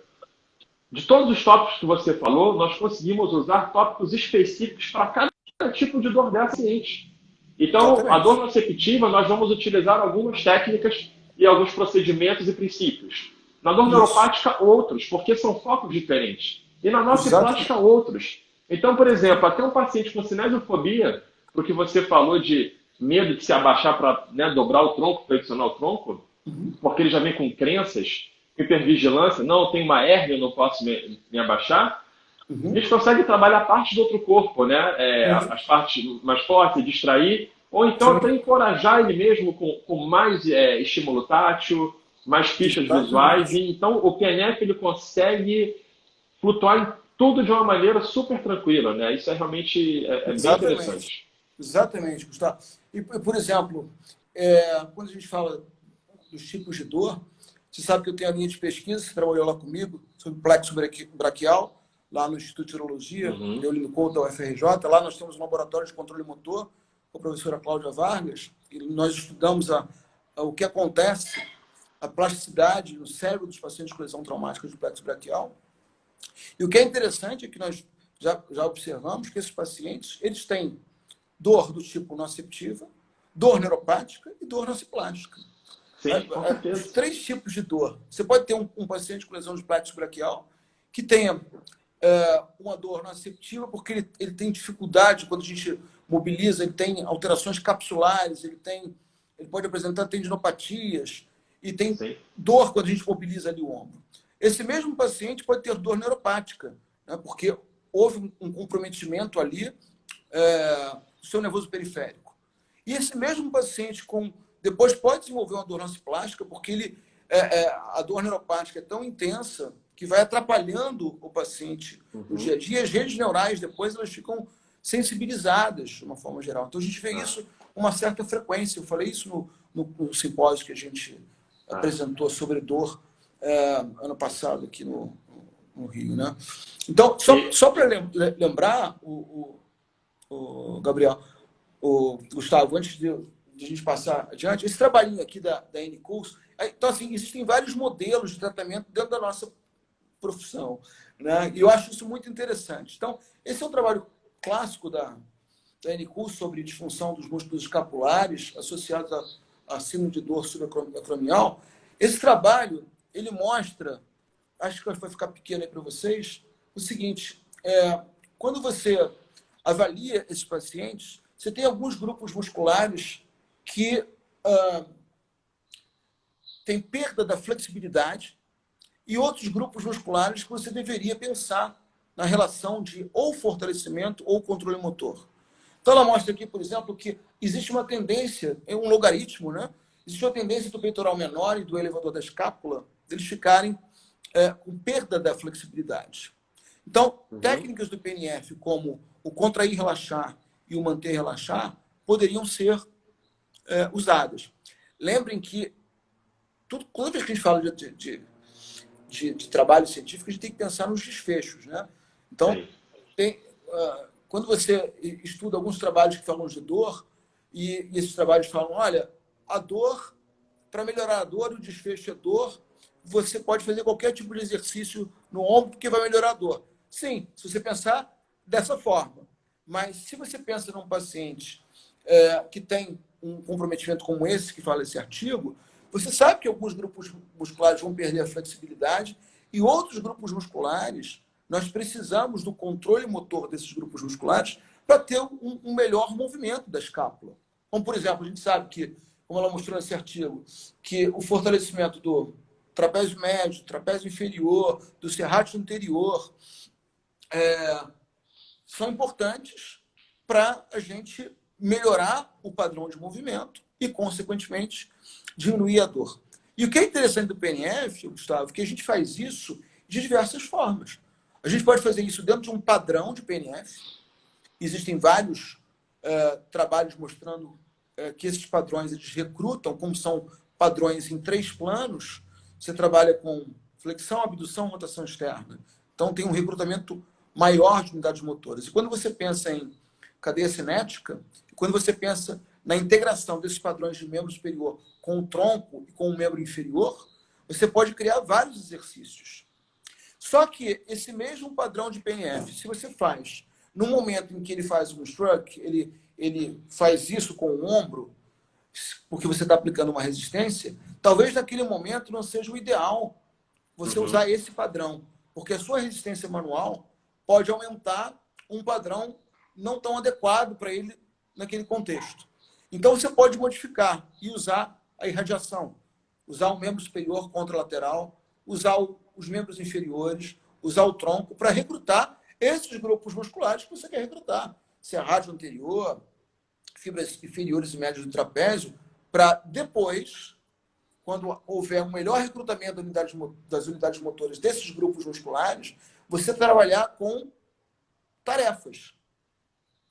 de todos os tópicos que você falou, nós conseguimos usar tópicos específicos para cada tipo de dor dessa paciente. Então, a dor nociceptiva, nós vamos utilizar algumas técnicas e alguns procedimentos e princípios. Na dor neuropática, outros, porque são focos diferentes. E na nociplástica, outros. Então, por exemplo, até um paciente com cinesiofobia, porque você falou de medo de se abaixar para dobrar o tronco, flexionar o tronco, porque ele já vem com crenças, hipervigilância, não, eu tenho uma hérnia, eu não posso me abaixar. A gente consegue trabalhar parte do outro corpo, né? As partes mais fortes, distrair, ou então até encorajar ele mesmo com mais estímulo tátil, mais fichas visuais. E, então, o PNF ele consegue flutuar em tudo de uma maneira super tranquila, né? Isso realmente bem interessante. Exatamente, Gustavo. E, por exemplo, quando a gente fala dos tipos de dor, você sabe que eu tenho a linha de pesquisa, você trabalhou lá comigo, sobre plexo braquial, lá no Instituto de Urologia, eu ligo conta ao UFRJ. Lá nós temos um laboratório de controle motor com a professora Cláudia Vargas, e nós estudamos o que acontece, a plasticidade no cérebro dos pacientes com lesão traumática de plexo braquial. E o que é interessante é que nós já observamos que esses pacientes eles têm dor do tipo nociceptiva, dor neuropática e dor nociplástica. Os 3 tipos de dor. Você pode ter um paciente com lesão de plexo braquial que tenha uma dor nociceptiva porque ele tem dificuldade quando a gente mobiliza, ele tem alterações capsulares, ele pode apresentar tendinopatias e tem dor quando a gente mobiliza ali o ombro. Esse mesmo paciente pode ter dor neuropática, né, porque houve um comprometimento ali do seu nervoso periférico. E esse mesmo paciente depois pode desenvolver uma dor nociplástica porque a dor neuropática é tão intensa que vai atrapalhando o paciente no dia a dia. E as redes neurais, depois, elas ficam sensibilizadas, de uma forma geral. Então, a gente vê isso com uma certa frequência. Eu falei isso no simpósio que a gente apresentou sobre dor ano passado aqui no Rio, né? Então, só para lembrar, Gabriel, o Gustavo, antes de a gente passar adiante, esse trabalhinho aqui da N-Curso, então, assim, existem vários modelos de tratamento dentro da nossa profissão, né? E eu acho isso muito interessante. Então, esse é um trabalho clássico da N-Curso sobre disfunção dos músculos escapulares associados a síndrome de dor subacromial. Esse trabalho, ele mostra, acho que vai ficar pequeno aí para vocês, o seguinte, quando você avalia esses pacientes, você tem alguns grupos musculares que têm perda da flexibilidade e outros grupos musculares que você deveria pensar na relação de ou fortalecimento ou controle motor. Então, ela mostra aqui, por exemplo, que existe uma tendência, um logaritmo, né? Existe uma tendência do peitoral menor e do elevador da escápula deles ficarem com perda da flexibilidade. Então, técnicas do PNF, como o contrair, relaxar e o manter, relaxar, poderiam ser usadas. Lembrem que toda vez que a gente fala de trabalho científico, a gente tem que pensar nos desfechos, né? Então, quando você estuda alguns trabalhos que falam de dor, e esses trabalhos falam, olha, a dor, para melhorar a dor, o desfecho é dor, você pode fazer qualquer tipo de exercício no ombro que vai melhorar a dor. Sim, se você pensar dessa forma. Mas se você pensa num paciente que tem um comprometimento como esse, que fala esse artigo, você sabe que alguns grupos musculares vão perder a flexibilidade e outros grupos musculares, nós precisamos do controle motor desses grupos musculares para ter um melhor movimento da escápula. Como, por exemplo, a gente sabe que, como ela mostrou nesse artigo, que o fortalecimento do trapézio médio, trapézio inferior, do serrátil anterior, são importantes para a gente melhorar o padrão de movimento e, consequentemente, diminuir a dor. E o que é interessante do PNF, Gustavo, é que a gente faz isso de diversas formas. A gente pode fazer isso dentro de um padrão de PNF. Existem vários trabalhos mostrando que esses padrões eles recrutam, como são padrões em 3 planos. Você trabalha com flexão, abdução, rotação externa. Então, tem um recrutamento maior de unidades motoras. E quando você pensa em cadeia cinética, quando você pensa na integração desses padrões de membro superior com o tronco e com o membro inferior, você pode criar vários exercícios. Só que esse mesmo padrão de PNF, se você faz no momento em que ele faz um stroke, ele faz isso com o ombro, porque você está aplicando uma resistência, talvez naquele momento não seja o ideal você usar esse padrão, porque a sua resistência manual pode aumentar um padrão não tão adequado para ele naquele contexto. Então, você pode modificar e usar a irradiação, usar o membro superior contralateral, usar os membros inferiores, usar o tronco para recrutar esses grupos musculares que você quer recrutar. Serrátil anterior, fibras inferiores e médias do trapézio, para depois, quando houver um melhor recrutamento das unidades motoras desses grupos musculares, você trabalhar com tarefas.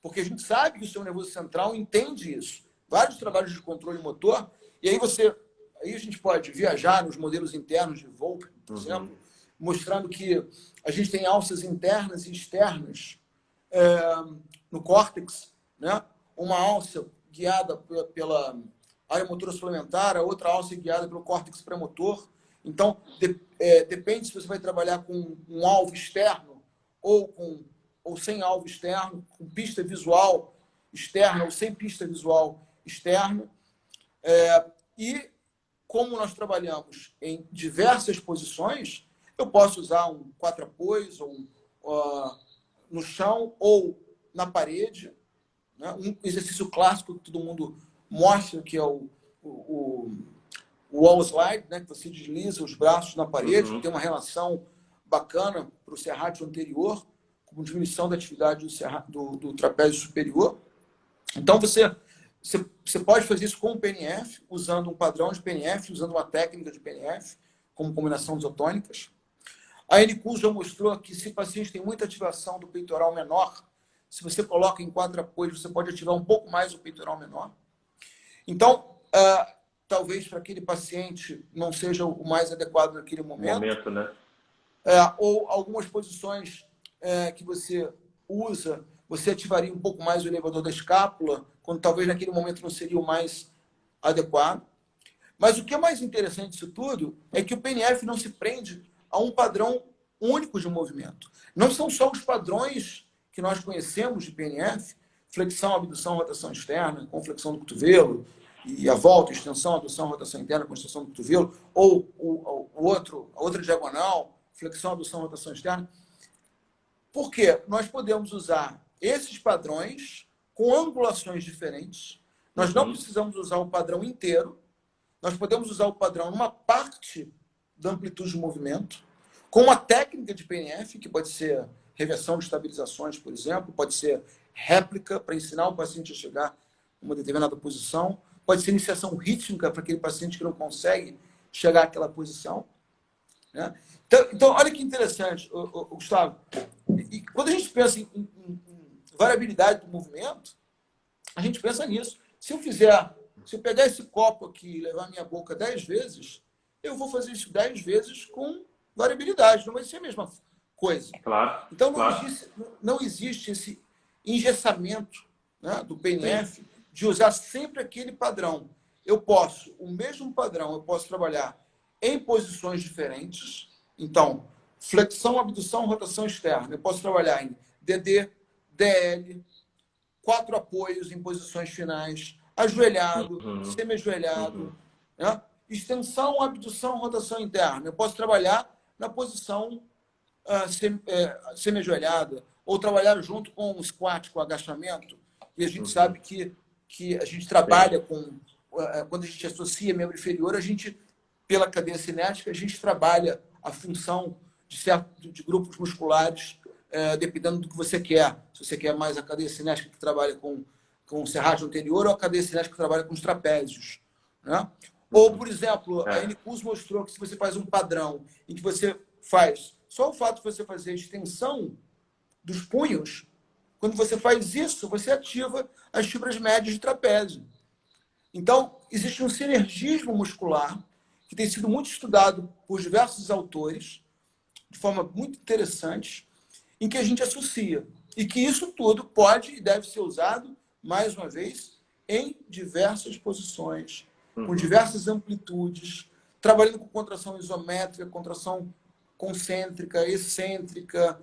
Porque a gente sabe que o seu nervoso central entende isso. Vários trabalhos de controle motor, e aí a gente pode viajar nos modelos internos de Volk, por exemplo, mostrando que a gente tem alças internas e externas no córtex, né? Uma alça guiada pela área motora suplementar, a outra alça guiada pelo córtex premotor. Então, depende se você vai trabalhar com um alvo externo ou sem alvo externo, com pista visual externa ou sem pista visual externa. E como nós trabalhamos em diversas posições, eu posso usar um 4 apoios no chão ou na parede, né? Um exercício clássico que todo mundo mostra, que é o wall slide, né? Que você desliza os braços na parede, que tem uma relação bacana para o serrátil anterior, com diminuição da atividade do trapézio superior. Então, você pode fazer isso com o PNF, usando um padrão de PNF, usando uma técnica de PNF, como combinação isotônicas. A N-Curso já mostrou que se o paciente tem muita ativação do peitoral menor, se você coloca em 4 apoios, você pode ativar um pouco mais o peitoral menor. Então, talvez para aquele paciente não seja o mais adequado naquele momento. Né? ou algumas posições que você usa, você ativaria um pouco mais o elevador da escápula, quando talvez naquele momento não seria o mais adequado. Mas o que é mais interessante disso tudo é que o PNF não se prende a um padrão único de movimento. Não são só os padrões que nós conhecemos de PNF, flexão, abdução, rotação externa, com flexão do cotovelo, e a volta, extensão, abdução, rotação interna, com extensão do cotovelo, ou a outra diagonal, flexão, abdução, rotação externa. Por quê? Nós podemos usar esses padrões com angulações diferentes. Nós não precisamos usar o padrão inteiro. Nós podemos usar o padrão numa parte da amplitude de movimento, com uma técnica de PNF, que pode ser reversão de estabilizações, por exemplo, pode ser réplica para ensinar o paciente a chegar a uma determinada posição, pode ser iniciação rítmica para aquele paciente que não consegue chegar àquela posição. Né? Então, olha que interessante, Gustavo. E quando a gente pensa em variabilidade do movimento, a gente pensa nisso. Se eu pegar esse copo aqui e levar minha boca 10 vezes, eu vou fazer isso 10 vezes com variabilidade, não vai ser a mesma coisa. Claro. Então, não existe esse engessamento, né, do PNF, de usar sempre aquele padrão. O mesmo padrão, eu posso trabalhar em posições diferentes. Então, flexão, abdução, rotação externa. Eu posso trabalhar em DD, DL, 4 apoios em posições finais, ajoelhado, semi-ajoelhado, né? Extensão, abdução, rotação interna. Eu posso trabalhar na posição semi-ajoelhada, ou trabalhar junto com o squat, com o agachamento. E a gente sabe que a gente trabalha com... Quando a gente associa membro inferior, a gente, pela cadeia cinética, a gente trabalha a função de grupos musculares, dependendo do que você quer. Se você quer mais a cadeia cinética que trabalha com o serrágio anterior, ou a cadeia cinética que trabalha com os trapézios. Né? Ou, por exemplo, a NCUS mostrou que se você faz um padrão em que você faz só o fato de você fazer a extensão dos punhos, quando você faz isso, você ativa as fibras médias de trapézio. Então, existe um sinergismo muscular que tem sido muito estudado por diversos autores, de forma muito interessante, em que a gente associa. E que isso tudo pode e deve ser usado, mais uma vez, em diversas posições, com diversas amplitudes, trabalhando com contração isométrica, contração concêntrica, excêntrica,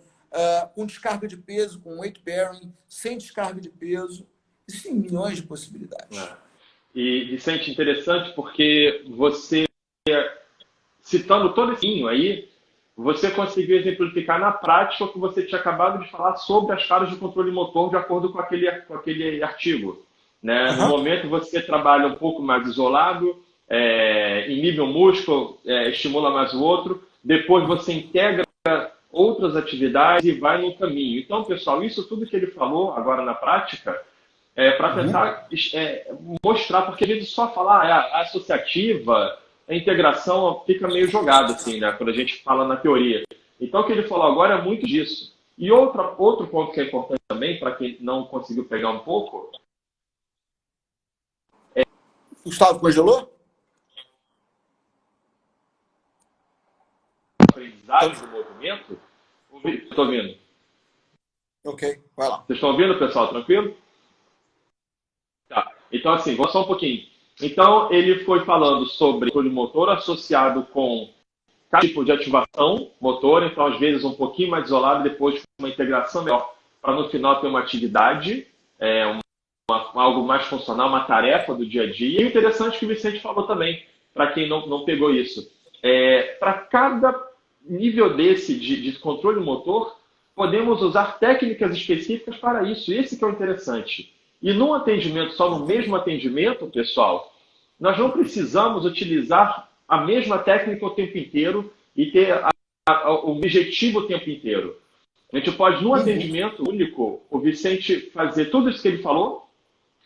com descarga de peso, com weight bearing, sem descarga de peso. Existem milhões de possibilidades. E, Vicente, interessante porque você, citando todo esse vinho aí, você conseguiu exemplificar na prática o que você tinha acabado de falar sobre as caras de controle motor de acordo com aquele artigo. Né? No momento você trabalha um pouco mais isolado, inibe um músculo, estimula mais o outro, depois você integra outras atividades e vai no caminho. Então, pessoal, isso tudo que ele falou agora na prática para tentar mostrar, porque a gente só falar associativa, a integração fica meio jogado assim, né, quando a gente fala na teoria. Então, o que ele falou agora é muito disso. E outro ponto que é importante também, para quem não conseguiu pegar um pouco... Gustavo, congelou? Aprendizagem do movimento. Estou ouvindo. Ok, vai lá. Vocês estão ouvindo, pessoal? Tranquilo? Tá. Então, assim, vou só um pouquinho. Então, ele foi falando sobre controle motor associado com cada tipo de ativação motor, então, às vezes, um pouquinho mais isolado, depois uma integração melhor, para no final ter uma atividade, algo mais funcional, uma tarefa do dia a dia. E é interessante que o Vicente falou também, para quem não pegou isso. Para cada nível desse de controle motor, podemos usar técnicas específicas para isso. Esse que é o interessante. E num atendimento, só no mesmo atendimento, pessoal, nós não precisamos utilizar a mesma técnica o tempo inteiro e ter o objetivo o tempo inteiro. A gente pode, num atendimento único, o Vicente fazer tudo isso que ele falou,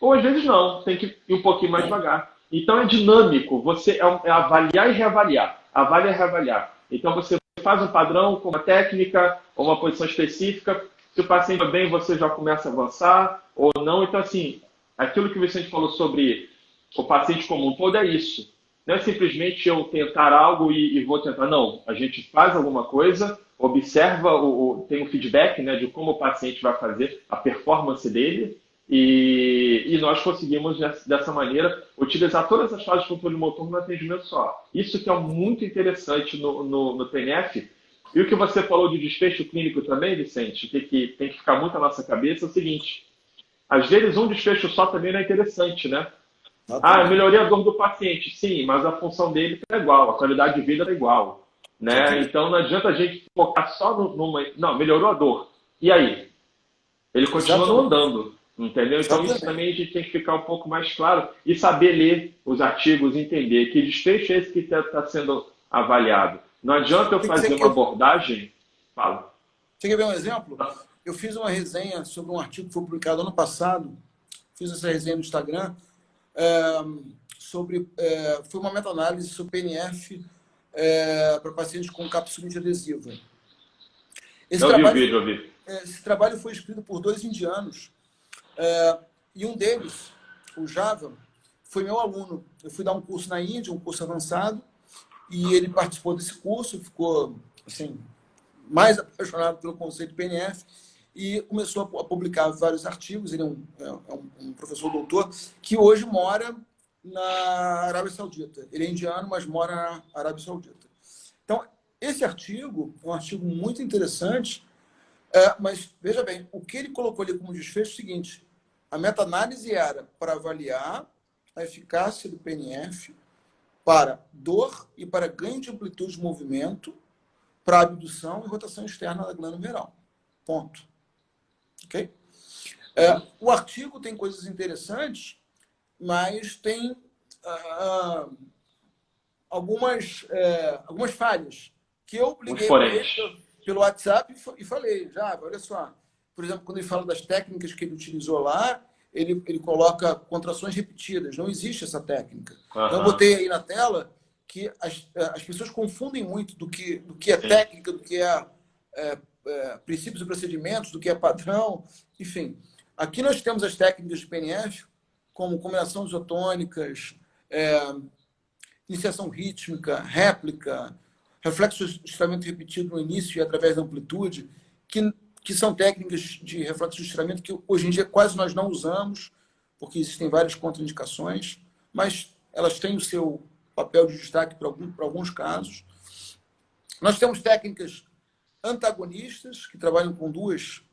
ou às vezes não, tem que ir um pouquinho mais devagar. Então é dinâmico, você avaliar e reavaliar, avaliar e reavaliar. Então você faz um padrão com uma técnica ou uma posição específica, se o paciente vai bem, você já começa a avançar ou não. Então, assim, aquilo que o Vicente falou sobre o paciente como um todo é isso. Não é simplesmente eu tentar algo e vou tentar. Não, a gente faz alguma coisa, observa, tem um feedback, né, de como o paciente vai fazer, a performance dele, e nós conseguimos, dessa maneira, utilizar todas as fases de controle motor no atendimento só. Isso que é muito interessante no TNF. E o que você falou de desfecho clínico também, Vicente, tem que ficar muito na nossa cabeça, é o seguinte: às vezes um desfecho só também não é interessante, né? Ah, eu melhorei a dor do paciente. Sim, mas a função dele é igual, a qualidade de vida é igual. Né? Então não adianta a gente focar só numa. Não, melhorou a dor. E aí? Ele continua não andando. Entendeu? Então isso também a gente tem que ficar um pouco mais claro e saber ler os artigos, entender que desfecho é esse que está sendo avaliado. Não adianta eu fazer uma abordagem. Fala. Você quer ver um exemplo? Eu fiz uma resenha sobre um artigo que foi publicado ano passado. Fiz essa resenha no Instagram. Foi uma meta-análise sobre PNF para pacientes com capsulite adesiva. Esse trabalho foi escrito por 2 indianos. E um deles, o Java, foi meu aluno. Eu fui dar um curso na Índia, um curso avançado, e ele participou desse curso, ficou assim, mais apaixonado pelo conceito de PNF e começou a publicar vários artigos. Ele é um professor doutor que hoje mora na Arábia Saudita. Ele é indiano, mas mora na Arábia Saudita. Então, esse artigo é um artigo muito interessante, mas, veja bem, o que ele colocou ali como desfecho é o seguinte: a meta-análise era para avaliar a eficácia do PNF para dor e para ganho de amplitude de movimento, para abdução e rotação externa da glândula umeral. Ponto. Ok? O artigo tem coisas interessantes, mas tem algumas falhas que eu liguei pelo WhatsApp e falei: já, olha só. Por exemplo, quando ele fala das técnicas que ele utilizou lá, ele coloca contrações repetidas. Não existe essa técnica. Então, eu botei aí na tela que as pessoas confundem muito do que é técnica, do que é princípios e procedimentos, do que é padrão. Enfim, aqui nós temos as técnicas de PNF, como combinação isotônicas, iniciação rítmica, réplica, reflexo de estiramento repetido no início e através da amplitude, que são técnicas de reflexo de estiramento que hoje em dia quase nós não usamos, porque existem várias contraindicações, mas elas têm o seu papel de destaque para alguns casos. Nós temos técnicas antagonistas, que trabalham com 2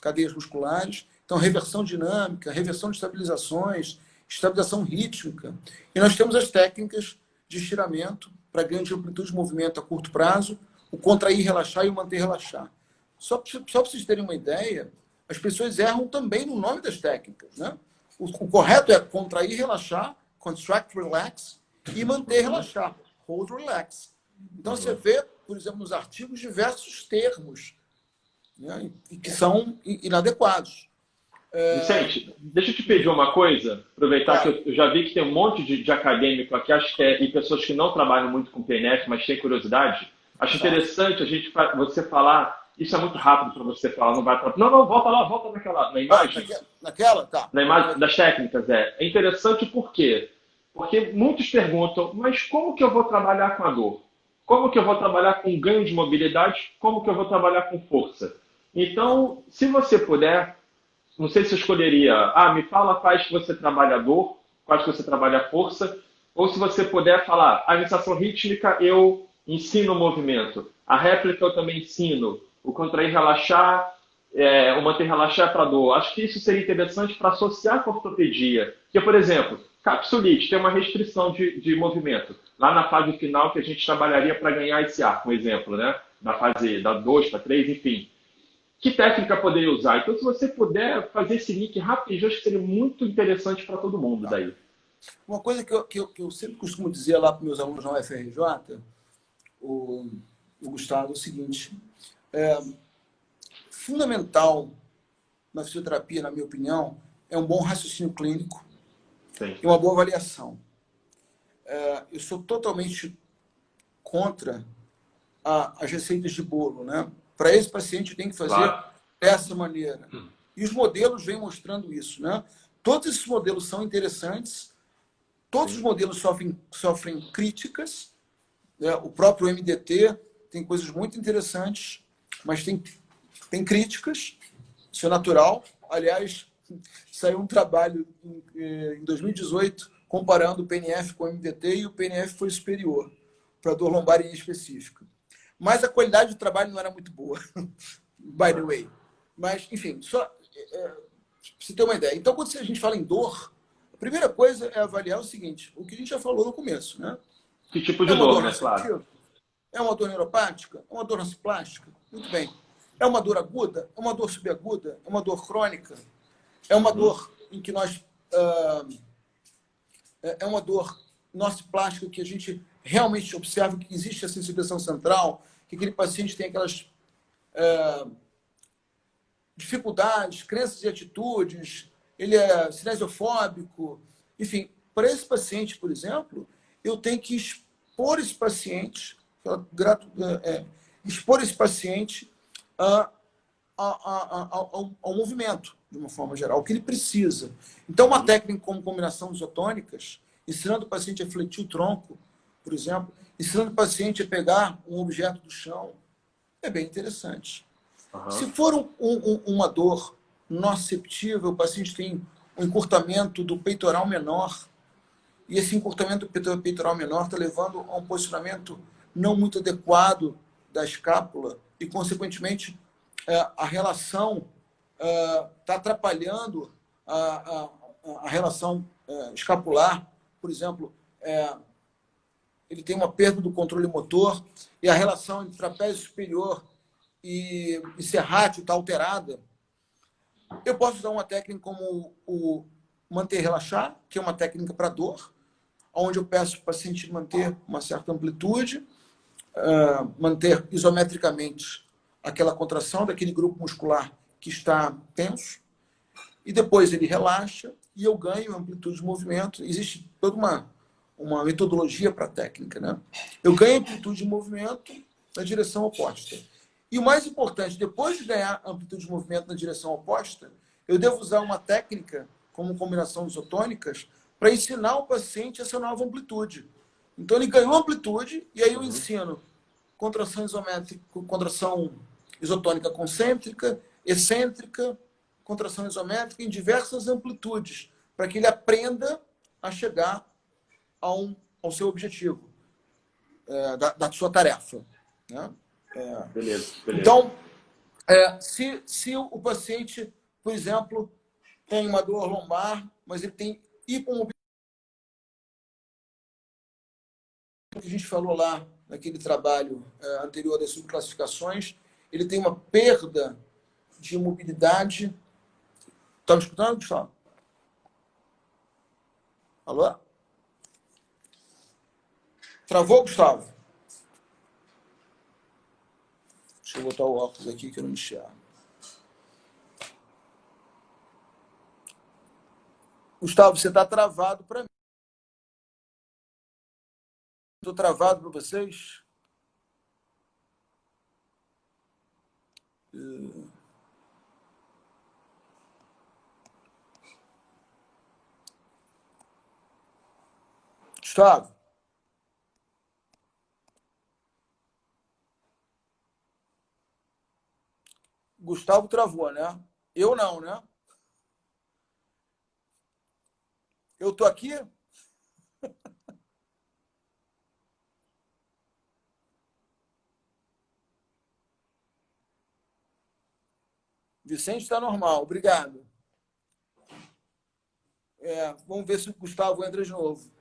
cadeias musculares. Então, reversão dinâmica, reversão de estabilizações, estabilização rítmica. E nós temos as técnicas de estiramento para ganho de amplitude de movimento a curto prazo, o contrair, relaxar e o manter, relaxar. Só para vocês terem uma ideia, as pessoas erram também no nome das técnicas. Né? O correto é contrair, relaxar, contract, relax, e manter, relaxar, hold, relax. Então, você vê, por exemplo, nos artigos, diversos termos, né, que são inadequados. Vicente, deixa eu te pedir uma coisa, aproveitar que eu já vi que tem um monte de acadêmico aqui, acho que e pessoas que não trabalham muito com PNF, mas têm curiosidade. Acho interessante você falar. Isso é muito rápido para você falar, não vai para. Não, volta lá, volta na imagem. Naquela? Tá. Na imagem das técnicas, é. É interessante por quê? Porque muitos perguntam, mas como que eu vou trabalhar com a dor? Como que eu vou trabalhar com ganho de mobilidade? Como que eu vou trabalhar com força? Então, se você puder, não sei se eu escolheria, me fala quais que você trabalha a dor, quais que você trabalha a força, ou se você puder falar, a iniciação rítmica eu ensino o movimento, a réplica eu também ensino, o contrair relaxar, o manter relaxar para dor. Acho que isso seria interessante para associar com a ortopedia. Porque, por exemplo, capsulite tem uma restrição de movimento. Lá na fase final que a gente trabalharia para ganhar esse ar, por exemplo, né? Da fase da 2 para 3, enfim. Que técnica poderia usar? Então, se você puder fazer esse link rapidinho, acho que seria muito interessante para todo mundo daí. Uma coisa que eu sempre costumo dizer lá para meus alunos na UFRJ, o Gustavo, é o seguinte: fundamental na fisioterapia, na minha opinião, é um bom raciocínio clínico. Sim. E uma boa avaliação. Eu sou totalmente contra as receitas de bolo, né? Para esse paciente tem que fazer dessa maneira. E os modelos vêm mostrando isso, né? Todos esses modelos são interessantes, Todos os modelos sofrem críticas, né? O próprio MDT tem coisas muito interessantes, mas tem críticas, isso é natural. Aliás, saiu um trabalho em 2018 comparando o PNF com o MDT e o PNF foi superior para dor lombar em específico. Mas a qualidade do trabalho não era muito boa, by the way. Mas, enfim, só para você ter uma ideia. Então, quando a gente fala em dor, a primeira coisa é avaliar o seguinte, o que a gente já falou no começo, né? Que tipo É de uma dor, dor né? Claro. receptiva? É uma dor neuropática? É uma dor nociplástica? Muito bem. É uma dor aguda? É uma dor subaguda? É uma dor crônica? É uma dor em que nós... é uma dor nociplástica que a gente realmente observa que existe a sensibilização central, que aquele paciente tem aquelas dificuldades, crenças e atitudes, ele é cinesiofóbico. Enfim, para esse paciente, por exemplo, eu tenho que expor esse paciente, expor esse paciente ao movimento, de uma forma geral, o que ele precisa. Então, uma técnica como combinação isotônicas, ensinando o paciente a fletir o tronco, por exemplo, ensinando o paciente a pegar um objeto do chão, é bem interessante. Se for uma dor nociceptiva, o paciente tem um encurtamento do peitoral menor, e esse encurtamento do peitoral menor está levando a um posicionamento não muito adequado da escápula e, consequentemente, a relação está atrapalhando a relação escapular. Por exemplo, ele tem uma perda do controle motor e a relação entre trapézio superior e serrátil está alterada. Eu posso usar uma técnica como o manter relaxar, que é uma técnica para dor, onde eu peço para o paciente manter uma certa amplitude, manter isometricamente aquela contração daquele grupo muscular que está tenso, e depois ele relaxa e eu ganho amplitude de movimento. Existe toda uma metodologia para a técnica, né? Eu ganho amplitude de movimento na direção oposta. E o mais importante, depois de ganhar amplitude de movimento na direção oposta, eu devo usar uma técnica, como combinação isotônicas, para ensinar o paciente essa nova amplitude. Então, ele ganhou amplitude, e aí eu ensino contração isométrica, contração isotônica concêntrica, excêntrica, contração isométrica em diversas amplitudes, para que ele aprenda a chegar ao seu objetivo, da sua tarefa. Né? Beleza. Então, se o paciente, por exemplo, tem uma dor lombar, mas ele tem hipomobilidade, que a gente falou lá naquele trabalho anterior das subclassificações, ele tem uma perda de mobilidade. Está me escutando, Gustavo? Alô? Travou, Gustavo? Deixa eu botar o óculos aqui que eu não me enxergo. Gustavo, você está travado para mim. Estou travado para vocês? Gustavo? Gustavo travou, né? Eu não, né? Eu estou aqui? Vicente está normal, obrigado. Vamos ver se o Gustavo entra de novo.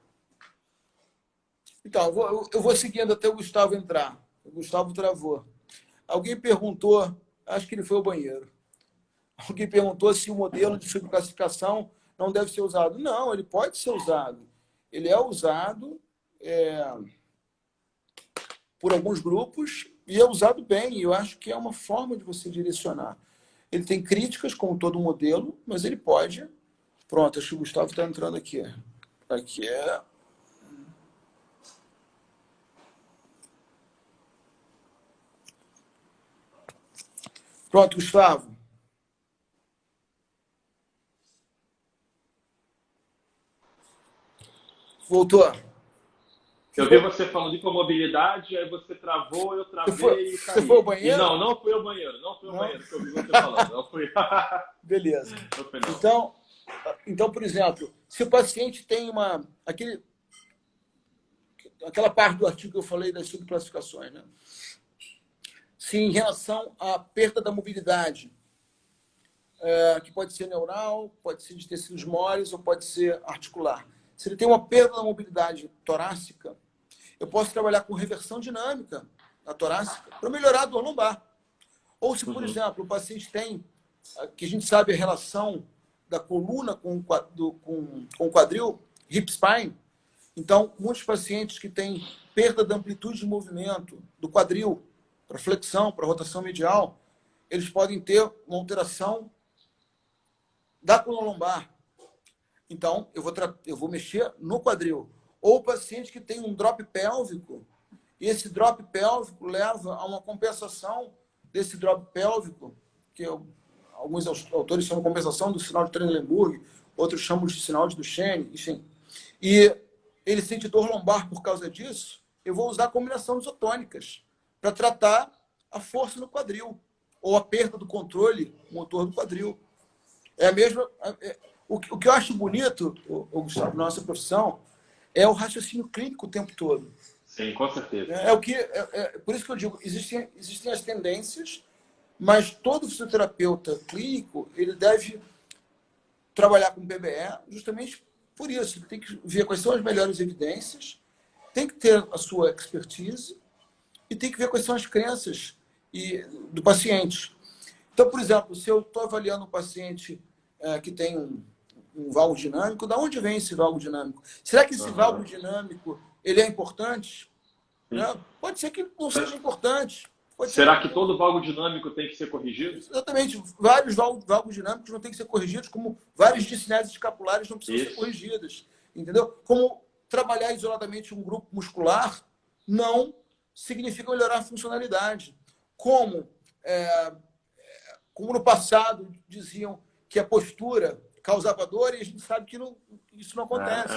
Então, eu vou seguindo até o Gustavo entrar. O Gustavo travou. Alguém perguntou, acho que ele foi ao banheiro. Alguém perguntou se o modelo de subclassificação não deve ser usado. Não, ele pode ser usado. Ele é usado por alguns grupos e é usado bem. E eu acho que é uma forma de você direcionar. Ele tem críticas, como todo modelo, mas ele pode... Pronto, acho que o Gustavo está entrando aqui. Aqui é... Pronto, Gustavo. Voltou. Eu vi você falando de comobilidade, aí você travou, eu travei e caí. Você foi ao banheiro? E não fui ao banheiro. Não fui ao banheiro, que eu vi você falando. Não fui. Beleza. Não fui, não. Então, por exemplo, se o paciente tem aquela parte do artigo que eu falei das subclassificações, né? Se em relação à perda da mobilidade, que pode ser neural, pode ser de tecidos moles ou pode ser articular. Se ele tem uma perda da mobilidade torácica, eu posso trabalhar com reversão dinâmica na torácica para melhorar a dor lombar. Ou se, por exemplo, o paciente tem, que a gente sabe a relação da coluna com o quadril, hip spine. Então, muitos pacientes que têm perda da amplitude de movimento do quadril para flexão, para rotação medial, eles podem ter uma alteração da coluna lombar. Então, eu vou mexer no quadril. Ou o paciente que tem um drop pélvico, e esse drop pélvico leva a uma compensação desse drop pélvico, que alguns autores chamam de compensação do sinal de Trendelenburg, outros chamam de sinal de Duchenne, enfim. E ele sente dor lombar por causa disso, eu vou usar combinações isotônicas para tratar a força no quadril, ou a perda do controle motor do quadril. É a mesma... O que eu acho bonito, Gustavo, na nossa profissão, é o raciocínio clínico o tempo todo. Sim, com certeza. Por isso que eu digo, existem as tendências, mas todo fisioterapeuta clínico ele deve trabalhar com PBE justamente por isso. Ele tem que ver quais são as melhores evidências, tem que ter a sua expertise e tem que ver quais são as crenças do paciente. Então, por exemplo, se eu estou avaliando um paciente que tem um valgo dinâmico, da onde vem esse valgo dinâmico? Será que esse valgo dinâmico ele é importante? Né? Pode ser que não seja importante. Será que todo valgo dinâmico tem que ser corrigido? Exatamente. Vários valgos dinâmicos não têm que ser corrigidos, como várias discineses escapulares não precisam ser corrigidas. Entendeu? Como trabalhar isoladamente um grupo muscular não significa melhorar a funcionalidade. Como no passado diziam que a postura causava dor e a gente sabe que isso não acontece.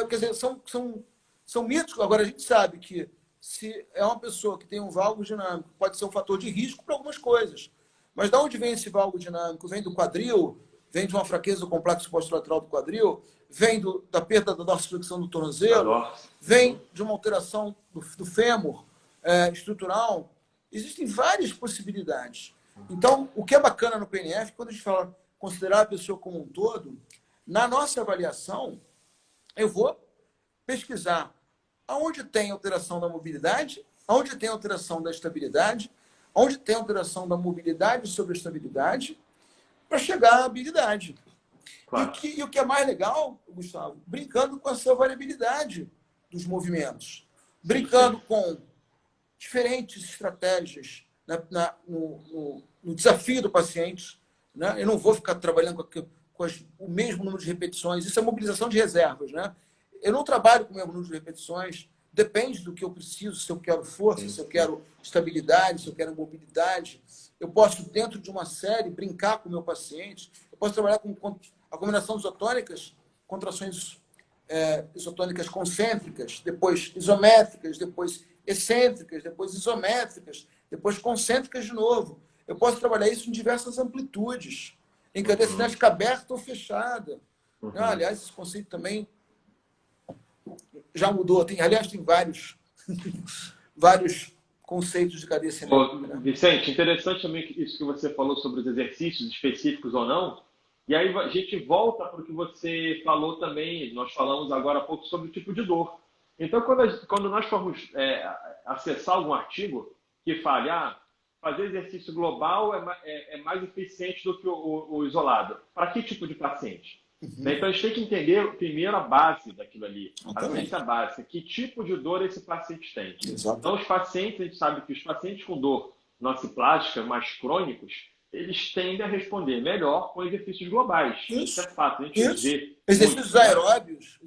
Quer dizer, são mitos. Agora, a gente sabe que se é uma pessoa que tem um valgo dinâmico, pode ser um fator de risco para algumas coisas. Mas de onde vem esse valgo dinâmico? Vem do quadril? Vem de uma fraqueza do complexo posterolateral do quadril? Vem da perda da dorsiflexão do tornozelo? Vem de uma alteração do fêmur estrutural? Existem várias possibilidades. Então, o que é bacana no PNF, quando a gente fala considerar a pessoa como um todo, na nossa avaliação, eu vou pesquisar aonde tem alteração da mobilidade, aonde tem alteração da estabilidade, onde tem alteração da mobilidade sobre a estabilidade, para chegar à habilidade. Claro. E o que é mais legal, Gustavo, brincando com essa variabilidade dos movimentos, brincando com diferentes estratégias no desafio do paciente. Né? Eu não vou ficar trabalhando com o mesmo número de repetições. Isso é mobilização de reservas. Né? Eu não trabalho com o mesmo número de repetições. Depende do que eu preciso, se eu quero força, se eu quero estabilidade, se eu quero mobilidade. Eu posso, dentro de uma série, brincar com o meu paciente. Eu posso trabalhar com a combinação isotônicas, contrações isotônicas concêntricas, depois isométricas, depois excêntricas, depois isométricas, depois concêntricas de novo. Eu posso trabalhar isso em diversas amplitudes, em cadeia cinética aberta ou fechada. Aliás, esse conceito também já mudou. Aliás, tem vários conceitos de cadeia cinética. Né? Vicente, interessante também isso que você falou sobre os exercícios específicos ou não. E aí a gente volta para o que você falou também, nós falamos agora há pouco sobre o tipo de dor. Então, quando nós formos acessar algum artigo que fale, fazer exercício global é mais eficiente do que o isolado. Para que tipo de paciente? Então, a gente tem que entender primeiro a base daquilo ali, a ciência básica. Que tipo de dor esse paciente tem? Exato. Então, os pacientes, a gente sabe que os pacientes com dor nociplástica mais crônicos, eles tendem a responder melhor com exercícios globais. Isso é fato. A gente vê exercícios aeróbios.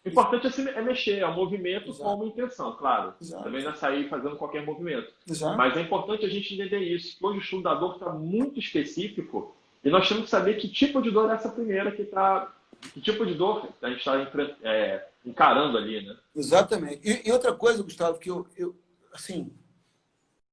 O importante é mexer, é o movimento Exato. com uma intenção, claro. Exato. Também não é sair fazendo qualquer movimento. Exato. Mas é importante a gente entender isso, que hoje o estudo da dor está muito específico e nós temos que saber que tipo de dor é essa primeira que está Que tipo de dor a gente está encarando ali, né? Exatamente. E outra coisa, Gustavo, que assim,